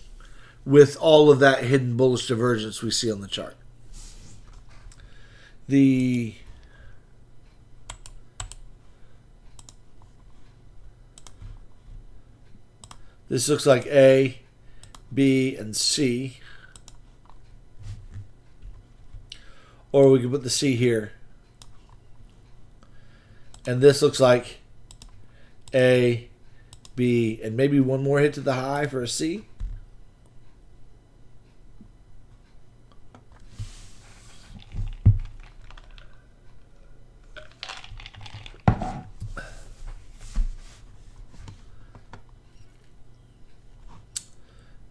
A: with all of that hidden bullish divergence we see on the chart. This looks like A, B, and C. Or we could put the C here. And this looks like A, B, and maybe one more hit to the high for a C.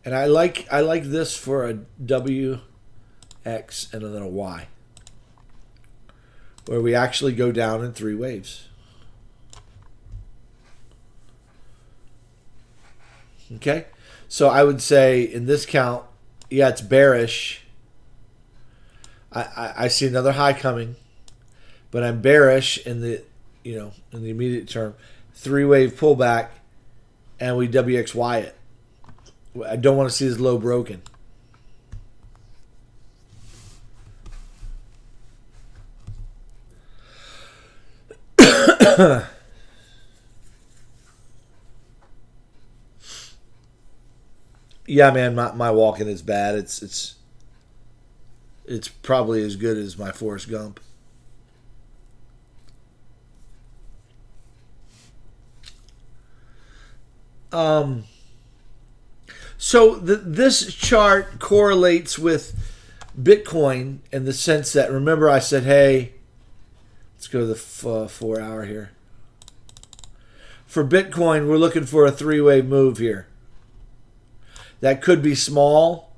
A: And I like this for a W, X, and then a Y, where we actually go down in 3 waves. Okay, so I would say in this count, yeah, it's bearish. I see another high coming, but I'm bearish in the in the immediate term. 3-wave pullback, and we WXY it. I don't want to see this low broken. Yeah, man, my walking is bad. It's probably as good as my Forrest Gump. So this chart correlates with Bitcoin in the sense that, remember I said, hey, let's go to the 4 hour here. For Bitcoin, we're looking for a 3-wave move here. That could be small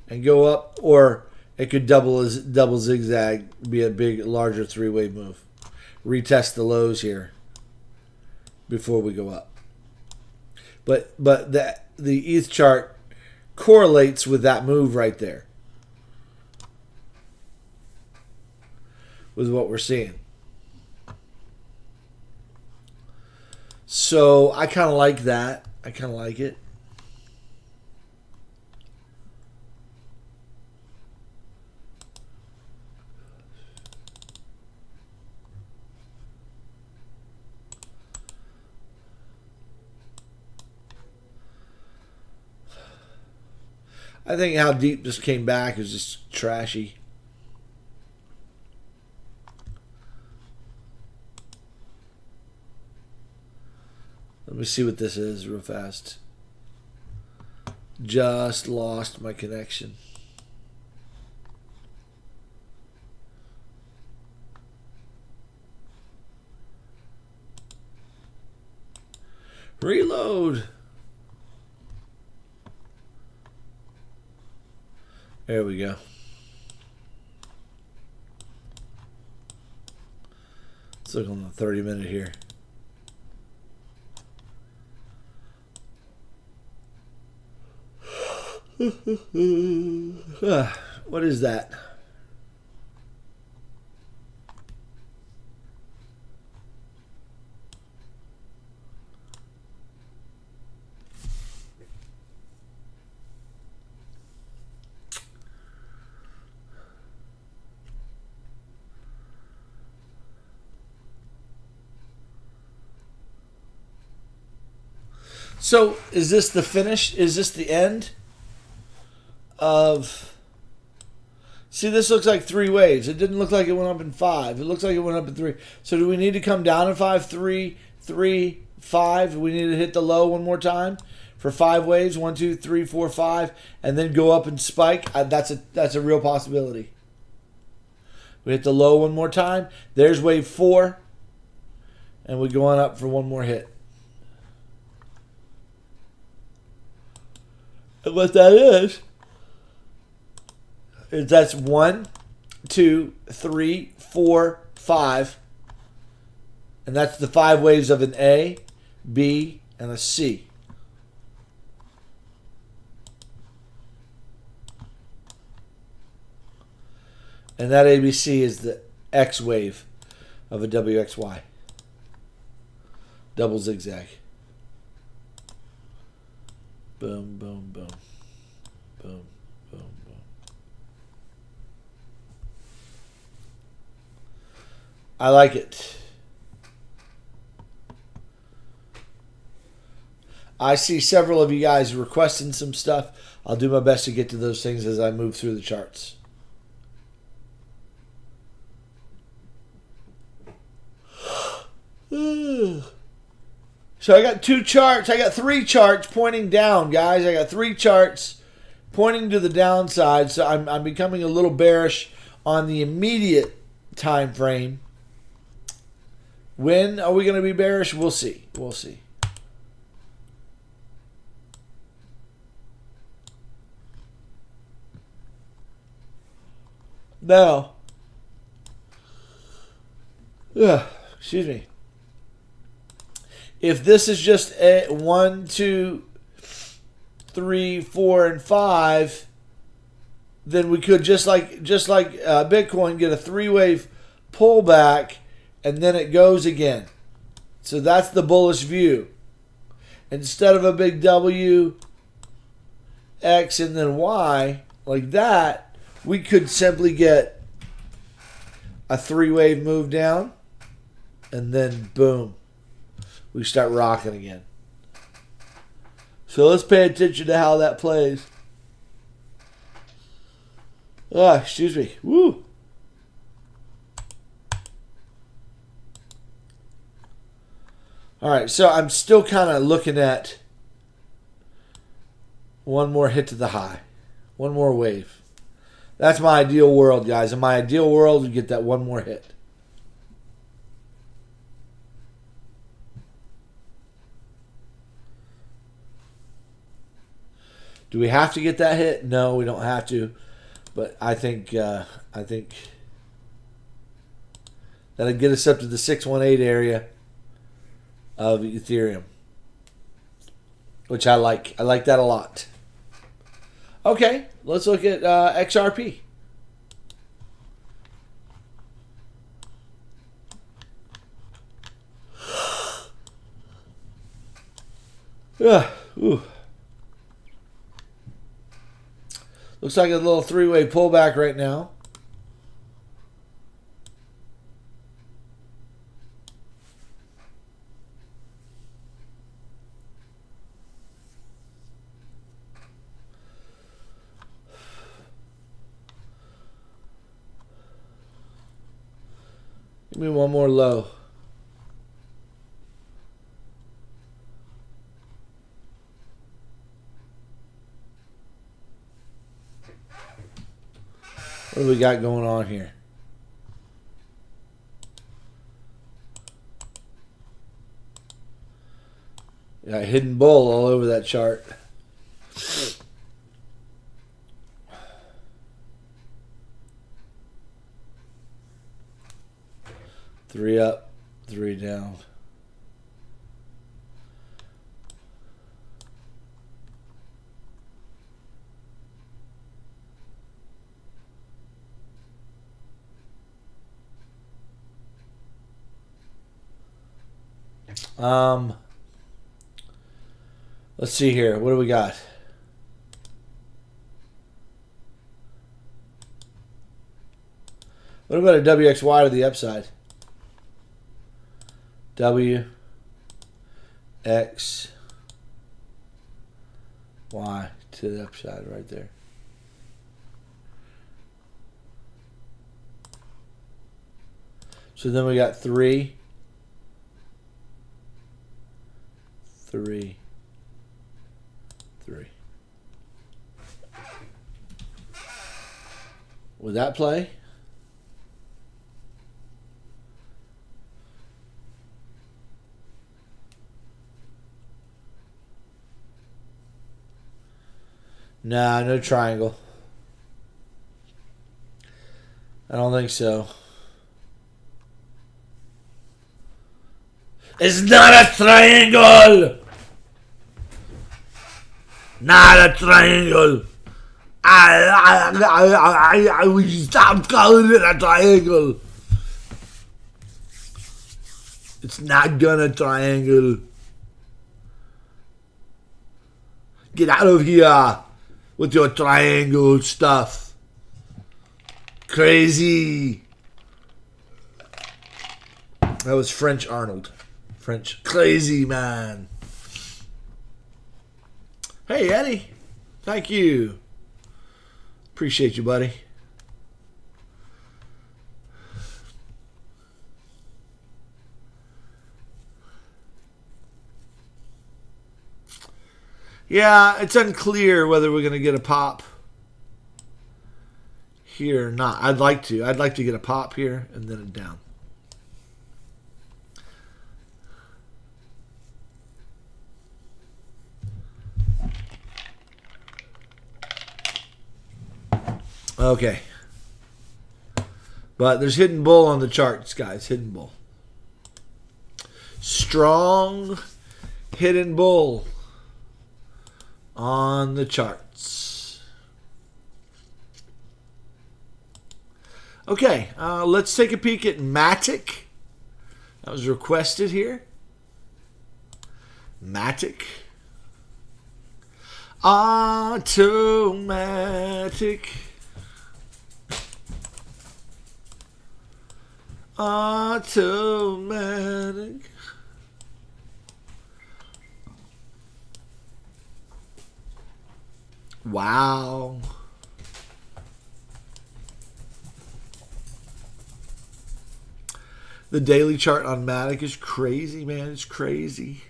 A: and go up, or it could double zigzag, be a big, larger 3-wave move. Retest the lows here before we go up. But the ETH chart correlates with that move right there, with what we're seeing. So I kind of like that. I kind of like it. I think how deep this came back is just trashy. Let me see what this is real fast. Just lost my connection. Reload. There we go. Let's look on the 30-minute here. What is that? So, is this the finish? Is this the end of... See, this looks like 3 waves. It didn't look like it went up in 5. It looks like it went up in 3. So, do we need to come down in 5? 3, 3, 5. We need to hit the low one more time for 5 waves. 1, 2, 3, 4, 5. And then go up and spike. That's a real possibility. We hit the low one more time. There's wave 4. And we go on up for one more hit. And what that is that's 1, 2, 3, 4, 5. And that's the 5 waves of an A, B, and a C. And that ABC is the X wave of a WXY. Double zigzag. Boom, boom, boom. Boom, boom, boom. I like it. I see several of you guys requesting some stuff. I'll do my best to get to those things as I move through the charts. So I got 2 charts. I got 3 charts pointing down, guys. I got 3 charts pointing to the downside. So I'm becoming a little bearish on the immediate time frame. When are we going to be bearish? We'll see. We'll see. Now, excuse me. If this is just a 1, 2, 3, 4, and 5, then we could just like Bitcoin get a 3-wave pullback, and then it goes again. So that's the bullish view. Instead of a big W, X, and then Y like that, we could simply get a 3-wave move down, and then boom. We start rocking again. So let's pay attention to how that plays. Excuse me. Woo. All right, so I'm still kind of looking at one more hit to the high. One more wave. That's my ideal world, guys. In my ideal world, we get that one more hit. Do we have to get that hit? No, we don't have to. But I think that'll get us up to the 618 area of Ethereum, which I like. I like that a lot. Okay, let's look at XRP. Ooh. Looks like a little 3-way pullback right now. Give me one more low. What do we got going on here? Got hidden bull all over that chart. Three up, 3 down. Let's see here. What do we got? What about a WXY to the upside? WXY to the upside right there. So then we got 3. Would that play? Nah, no triangle. I don't think so. It's not a triangle! Not a triangle! I will stop calling it a triangle. It's not gonna triangle. Get out of here with your triangle stuff. Crazy. That was French Arnold. French. Crazy man. Hey, Eddie. Thank you. Appreciate you, buddy. Yeah, it's unclear whether we're going to get a pop here or not. I'd like to. I'd like to get a pop here and then a down. Okay. But there's hidden bull on the charts, guys. Hidden bull. Strong hidden bull on the charts. Okay. Let's take a peek at Matic. That was requested here. Matic. Automatic. Automatic. Wow. The daily chart on Matic is crazy, man. It's crazy.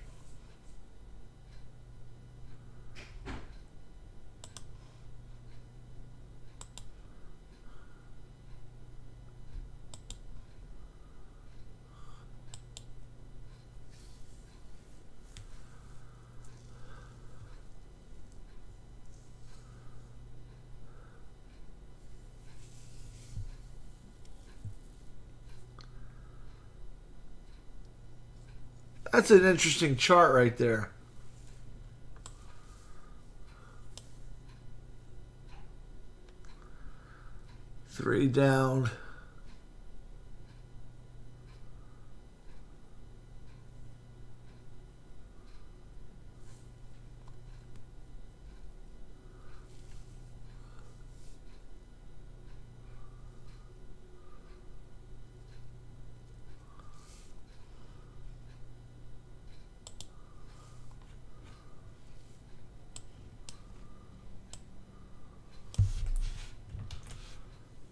A: That's an interesting chart right there. Three down.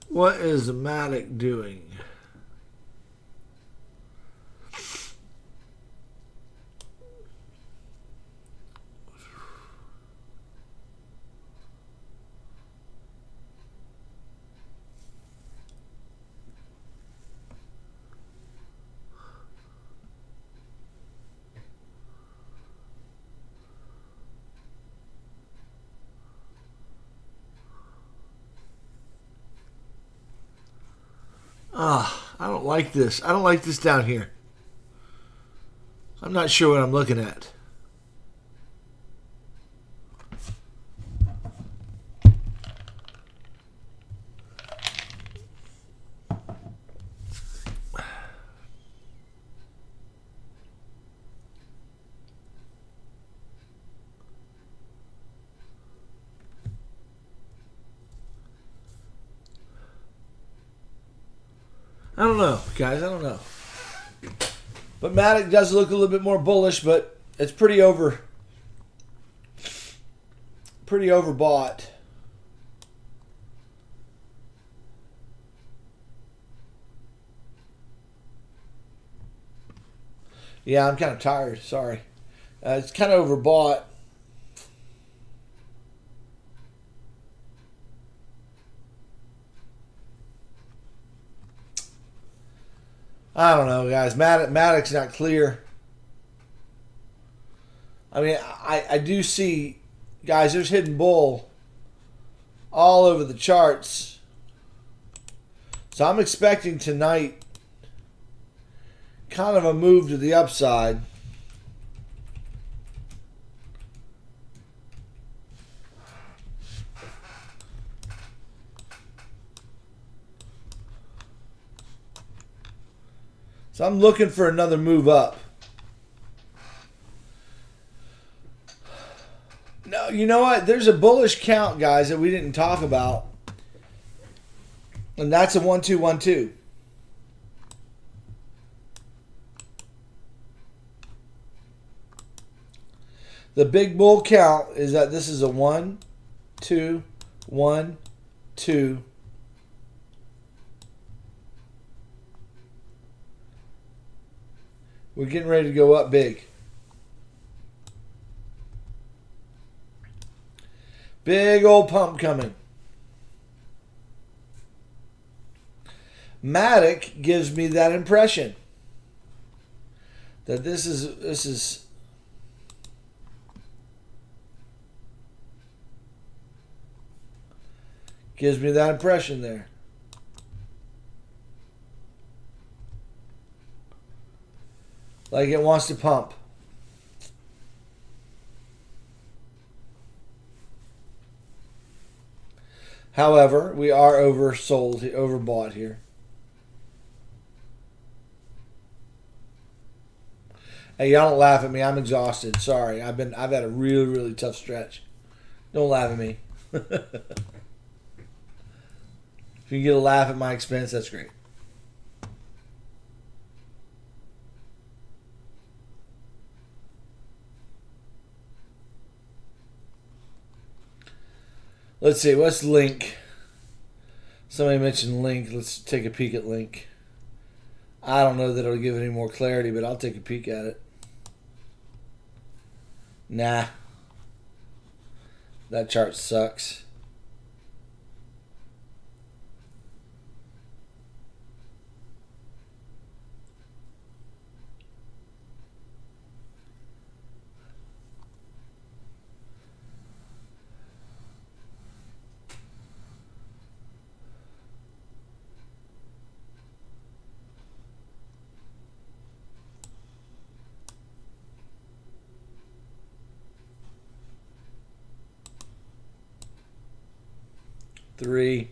A: What is Matic doing? I don't like this. I don't like this down here. I'm not sure what I'm looking at. I don't know, guys. I don't know. But Matic does look a little bit more bullish, but it's pretty overbought. Yeah, I'm kind of tired. Sorry. It's kind of overbought. I don't know, guys. Matic's not clear. I mean, I do see, guys, there's hidden bull all over the charts. So I'm expecting tonight kind of a move to the upside. So I'm looking for another move up. No, you know what? There's a bullish count, guys, that we didn't talk about. And that's a 1-2-1-2. The big bull count is that this is a 1, 2, 1, 2. We're getting ready to go up big. Big old pump coming. Matic gives me that impression that this is gives me that impression there. Like it wants to pump. However, we are overbought here. Hey, y'all don't laugh at me. I'm exhausted. Sorry. I've had a really, really tough stretch. Don't laugh at me. If you get a laugh at my expense, that's great. Let's see, what's Link? Somebody mentioned Link. Let's take a peek at Link. I don't know that it'll give any more clarity, but I'll take a peek at it. Nah. That chart sucks. Three.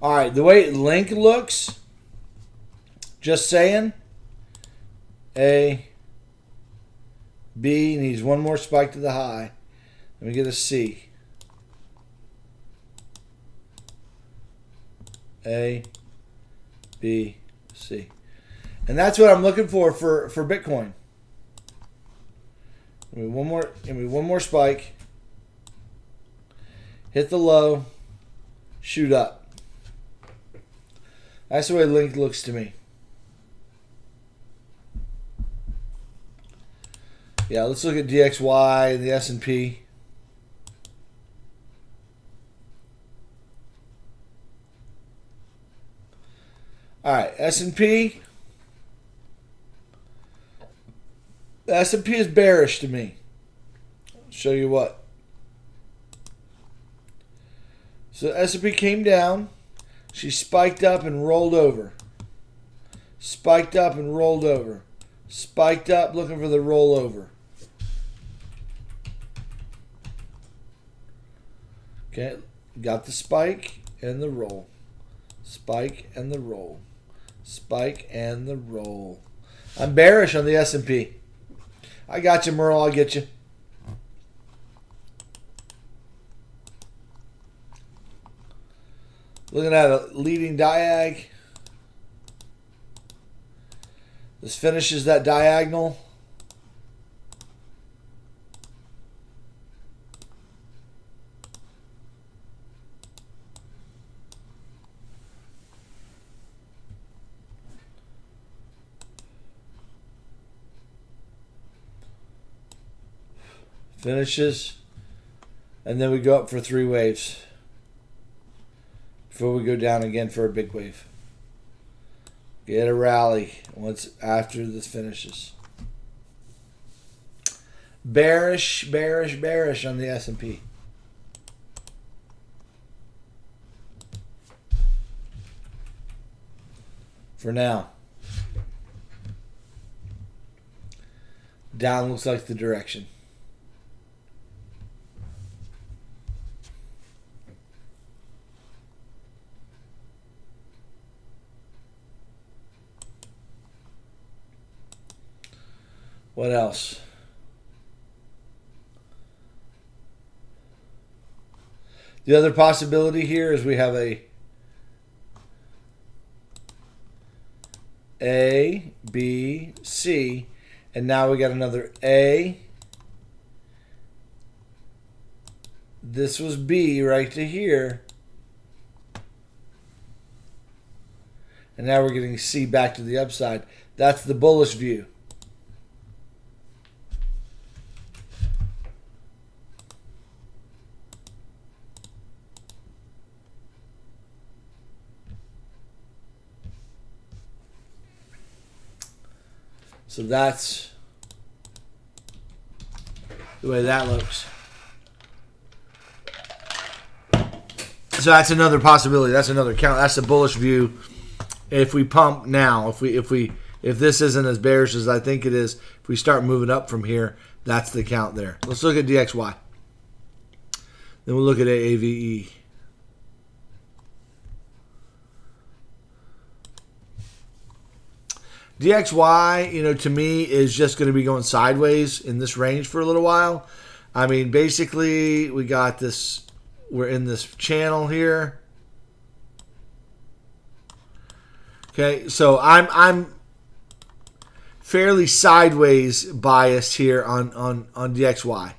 A: All right, the way Link looks, just saying, A, B needs one more spike to the high. Let me get a C. A, B, C. And that's what I'm looking for Bitcoin. Give me one more spike. Hit the low, shoot up. That's the way Link looks to me. Yeah, let's look at DXY and the S&P. All right, S&P. The S&P is bearish to me. I'll show you what. So S&P came down. She spiked up and rolled over. Spiked up and rolled over. Spiked up, looking for the rollover. Okay, got the spike and the roll. Spike and the roll. Spike and the roll. I'm bearish on the S&P. I got you, Merle. I'll get you. Looking at a leading diag. This finishes that diagonal. Finishes. And then we go up for 3 waves before we go down again for a big wave. Get a rally once after this finishes. Bearish, bearish, bearish on the S&P. For now. Down looks like the direction. What else? The other possibility here is we have A, B, C, and now we got another A. This was B right to here. And now we're getting C back to the upside. That's the bullish view. So that's the way that looks. So that's another possibility. That's another count. That's the bullish view. If we pump now, if this isn't as bearish as I think it is, if we start moving up from here, that's the count there. Let's look at DXY. Then we'll look at AAVE. DXY, to me is just going to be going sideways in this range for a little while. I mean, basically, we got this. We're in this channel here. Okay, so I'm fairly sideways biased here on DXY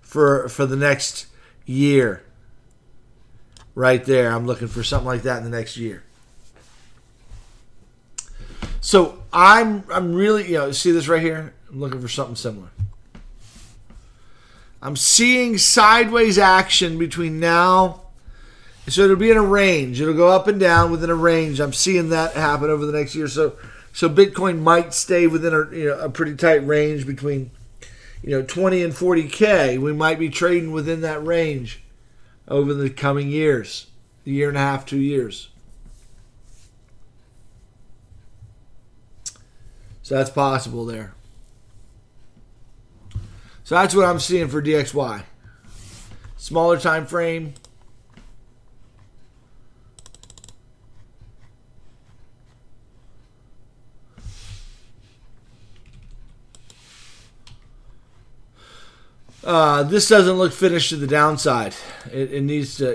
A: for the next year. Right there, I'm looking for something like that in the next year. So I'm really, see this right here? I'm looking for something similar. I'm seeing sideways action between now. So it'll be in a range. It'll go up and down within a range. I'm seeing that happen over the next year. So Bitcoin might stay within a pretty tight range between 20 and 40K. We might be trading within that range over the coming years, a year and a half, 2 years. So that's possible there. So that's what I'm seeing for DXY. Smaller time frame. This doesn't look finished to the downside. It needs to,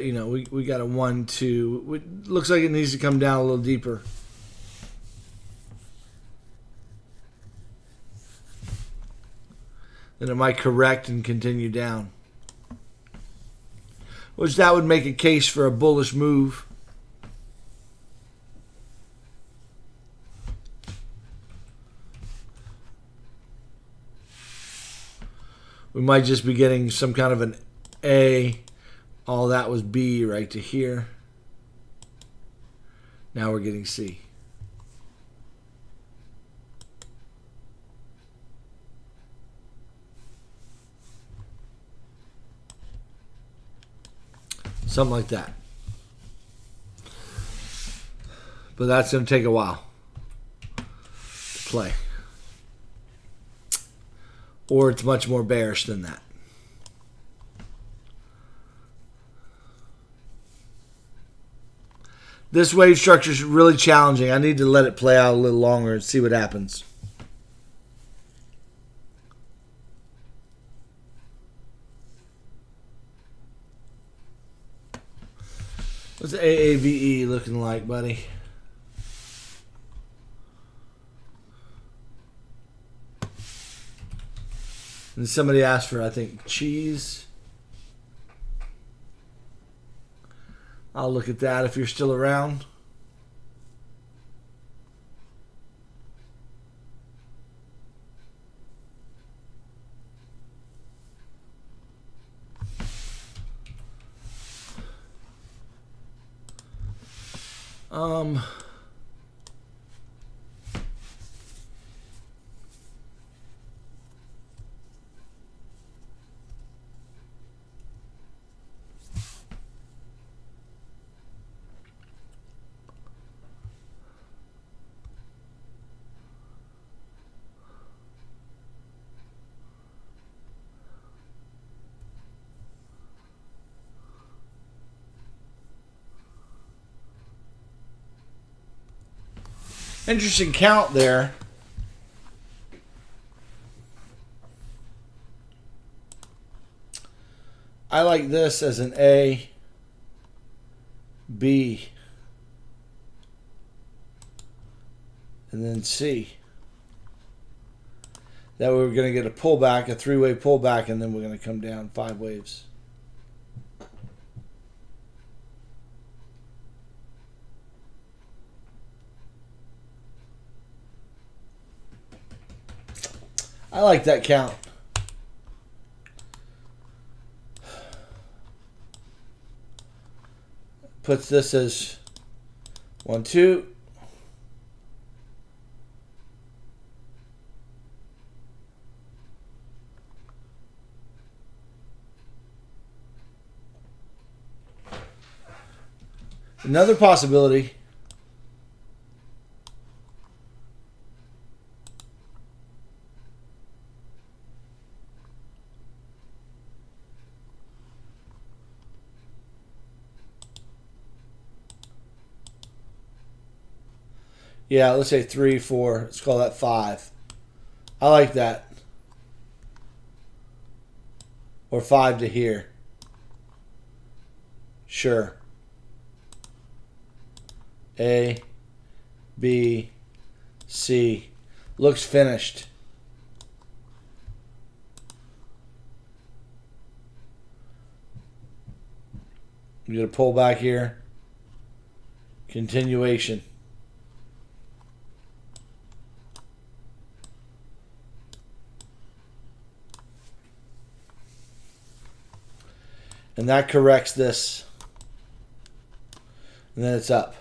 A: we got a 1, 2. It looks like it needs to come down a little deeper. Then it might correct and continue down. Which that would make a case for a bullish move. We might just be getting some kind of an A. All that was B right to here. Now we're getting C. Something like that. But that's going to take a while to play. Or it's much more bearish than that. This wave structure is really challenging. I need to let it play out a little longer and see what happens. What's the AAVE looking like, buddy? And somebody asked for, I think, cheese. I'll look at that if you're still around. Interesting count there. I like this as an A, B, and then C. That way we're going to get a pullback, a three-way pullback, and then we're going to come down 5 waves. I like that count. Puts this as 1, 2. Another possibility. Yeah, let's say 3, 4. Let's call that 5. I like that. Or 5 to here. Sure. A, B, C. Looks finished. You get a pullback here. Continuation. And that corrects this. And then it's up.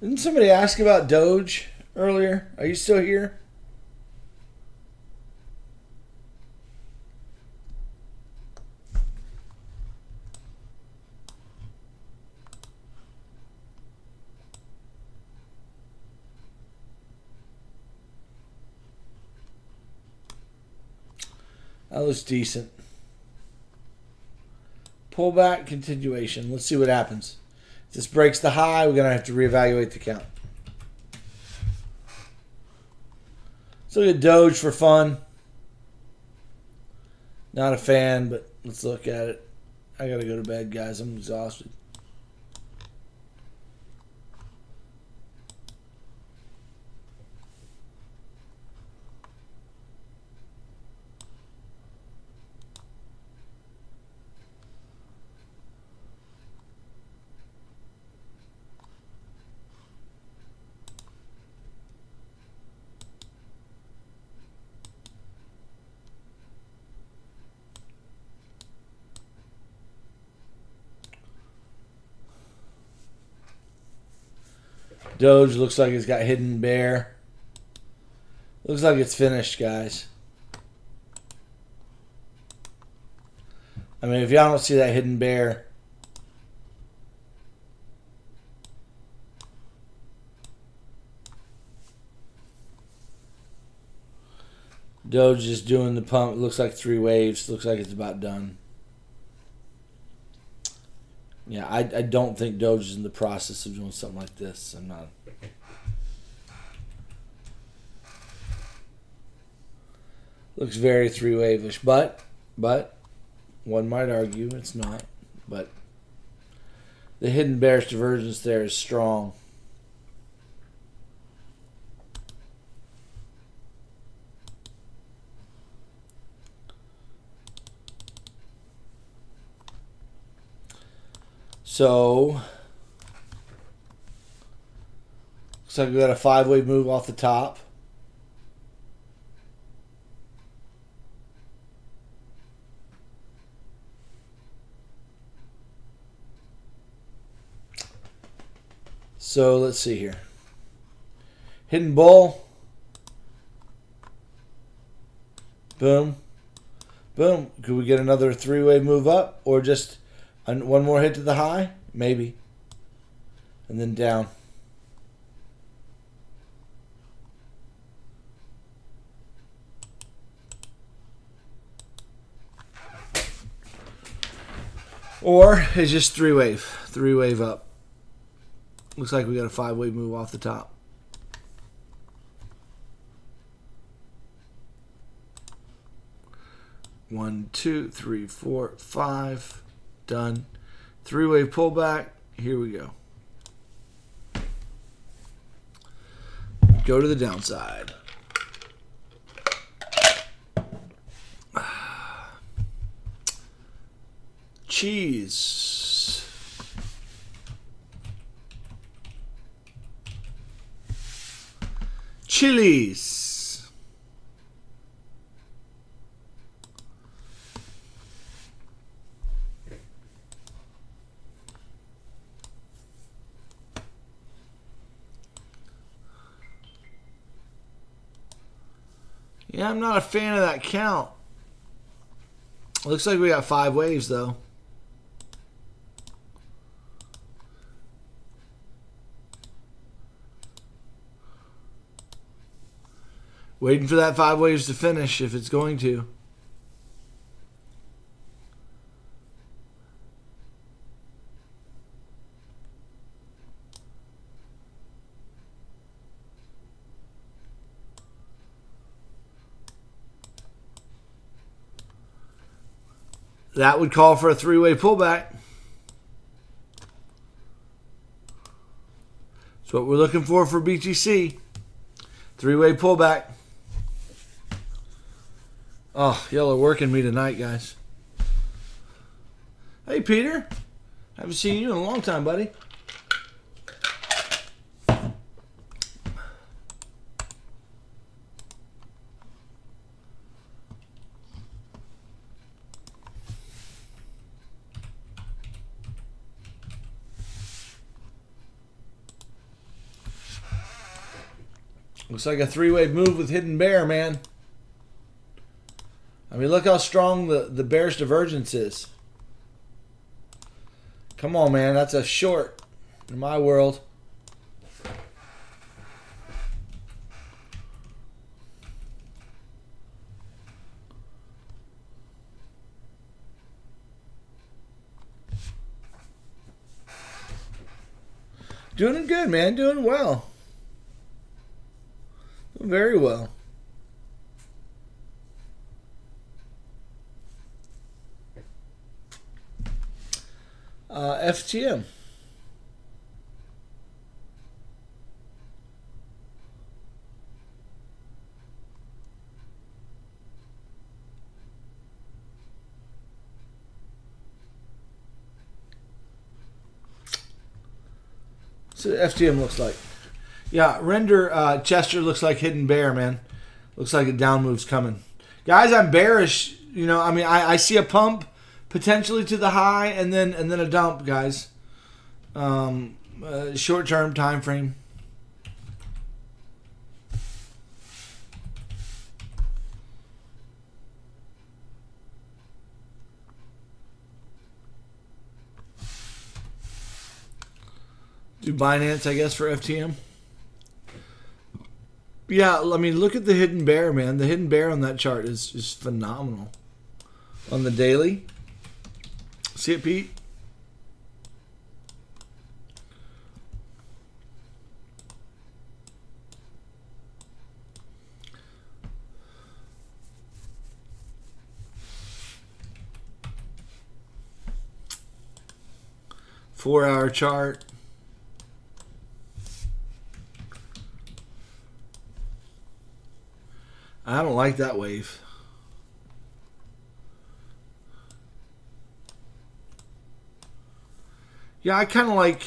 A: Didn't somebody ask about Doge earlier? Are you still here? That looks decent. Pullback, continuation. Let's see what happens. If this breaks the high, we're going to have to reevaluate the count. Let's look at Doge for fun. Not a fan, but let's look at it. I got to go to bed, guys. I'm exhausted. Doge looks like it's got hidden bear. Looks like it's finished, guys. I mean, if y'all don't see that hidden bear, Doge is doing the pump. It looks like 3 waves. Looks like it's about done. Yeah, I don't think Doge is in the process of doing something like this. I'm not. Looks very 3-wave-ish, but one might argue it's not. But the hidden bearish divergence there is strong. So, looks like we got a 5-wave move off the top. So, let's see here. Hidden bull. Boom. Boom. Could we get another 3-wave move up or just one more hit to the high? Maybe. And then down. Or it's just 3-wave. 3-wave up. Looks like we got a 5-wave move off the top. One, two, three, four, five. Done. 3-wave pullback. Here we go. Go to the downside. Cheese. Chilies. Yeah, I'm not a fan of that count. Looks like we got 5 waves, though. Waiting for that 5 waves to finish if it's going to. That would call for a 3-way pullback. That's what we're looking for BTC. 3-way pullback. Oh, y'all are working me tonight, guys. Hey, Peter. Haven't seen you in a long time, buddy. Looks like a 3-wave move with hidden bear, man. I mean, look how strong the bearish divergence is. Come on, man. That's a short in my world. Doing good, man. Doing well. Doing very well. FTM. So FTM looks like. Yeah, render Chester looks like hidden bear, man. Looks like a down move's coming. Guys, I'm bearish. You know, I mean, I see a pump potentially to the high and then a dump, guys. Short-term time frame. Do Binance, I guess, for FTM. Yeah, I mean, look at the hidden bear, man. The hidden bear on that chart is phenomenal. On the daily. See it, Pete? Four-hour chart. I don't like that wave. Yeah, I kind of like...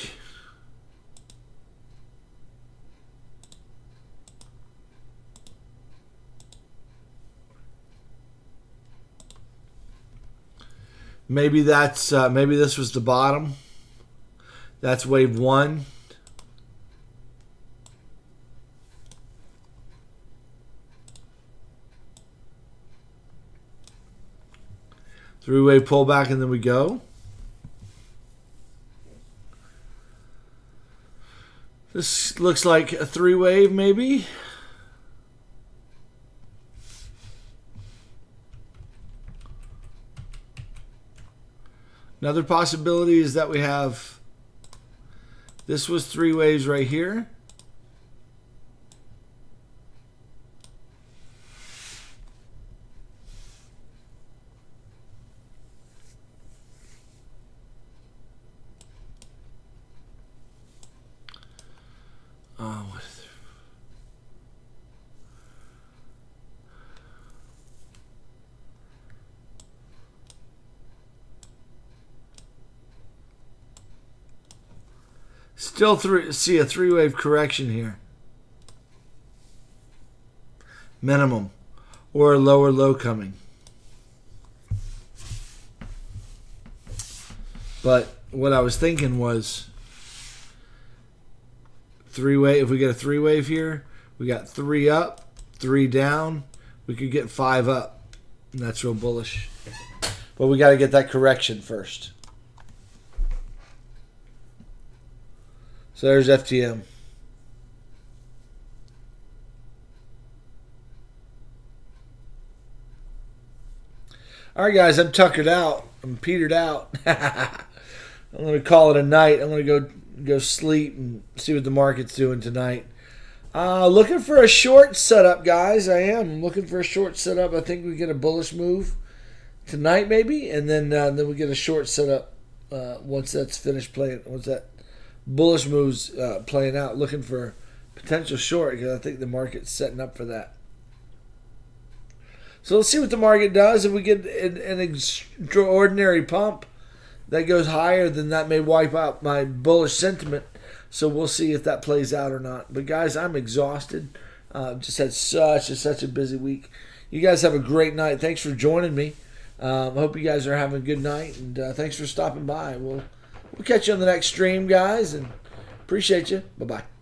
A: Maybe that's maybe this was the bottom. That's wave one. Three-wave pullback, and then we go. This looks like a three-wave, maybe. Another possibility is that we have... This was three waves right here. What is it? Still see a three-wave correction here. Minimum. Or a lower low coming. But what I was thinking was three-wave. If we get a three-wave here, we got three up, three down. We could get five up. And that's real bullish. But we got to get that correction first. So there's FTM. All right, guys, I'm tuckered out. I'm petered out. I'm going to call it a night. I'm going to go sleep and see what the market's doing tonight. Looking for a short setup, guys. I am. I'm looking for a short setup. I think we get a bullish move tonight, maybe, and then we get a short setup once that's finished playing. Once that bullish moves playing out, looking for potential short because I think the market's setting up for that. So let's see what the market does. If we get an extraordinary pump that goes higher, then that may wipe out my bullish sentiment. So we'll see if that plays out or not. But guys, I'm exhausted. Just had such a busy week. You guys have a great night. Thanks for joining me. I hope you guys are having a good night, and thanks for stopping by. We'll catch you on the next stream, guys, and appreciate you. Bye-bye.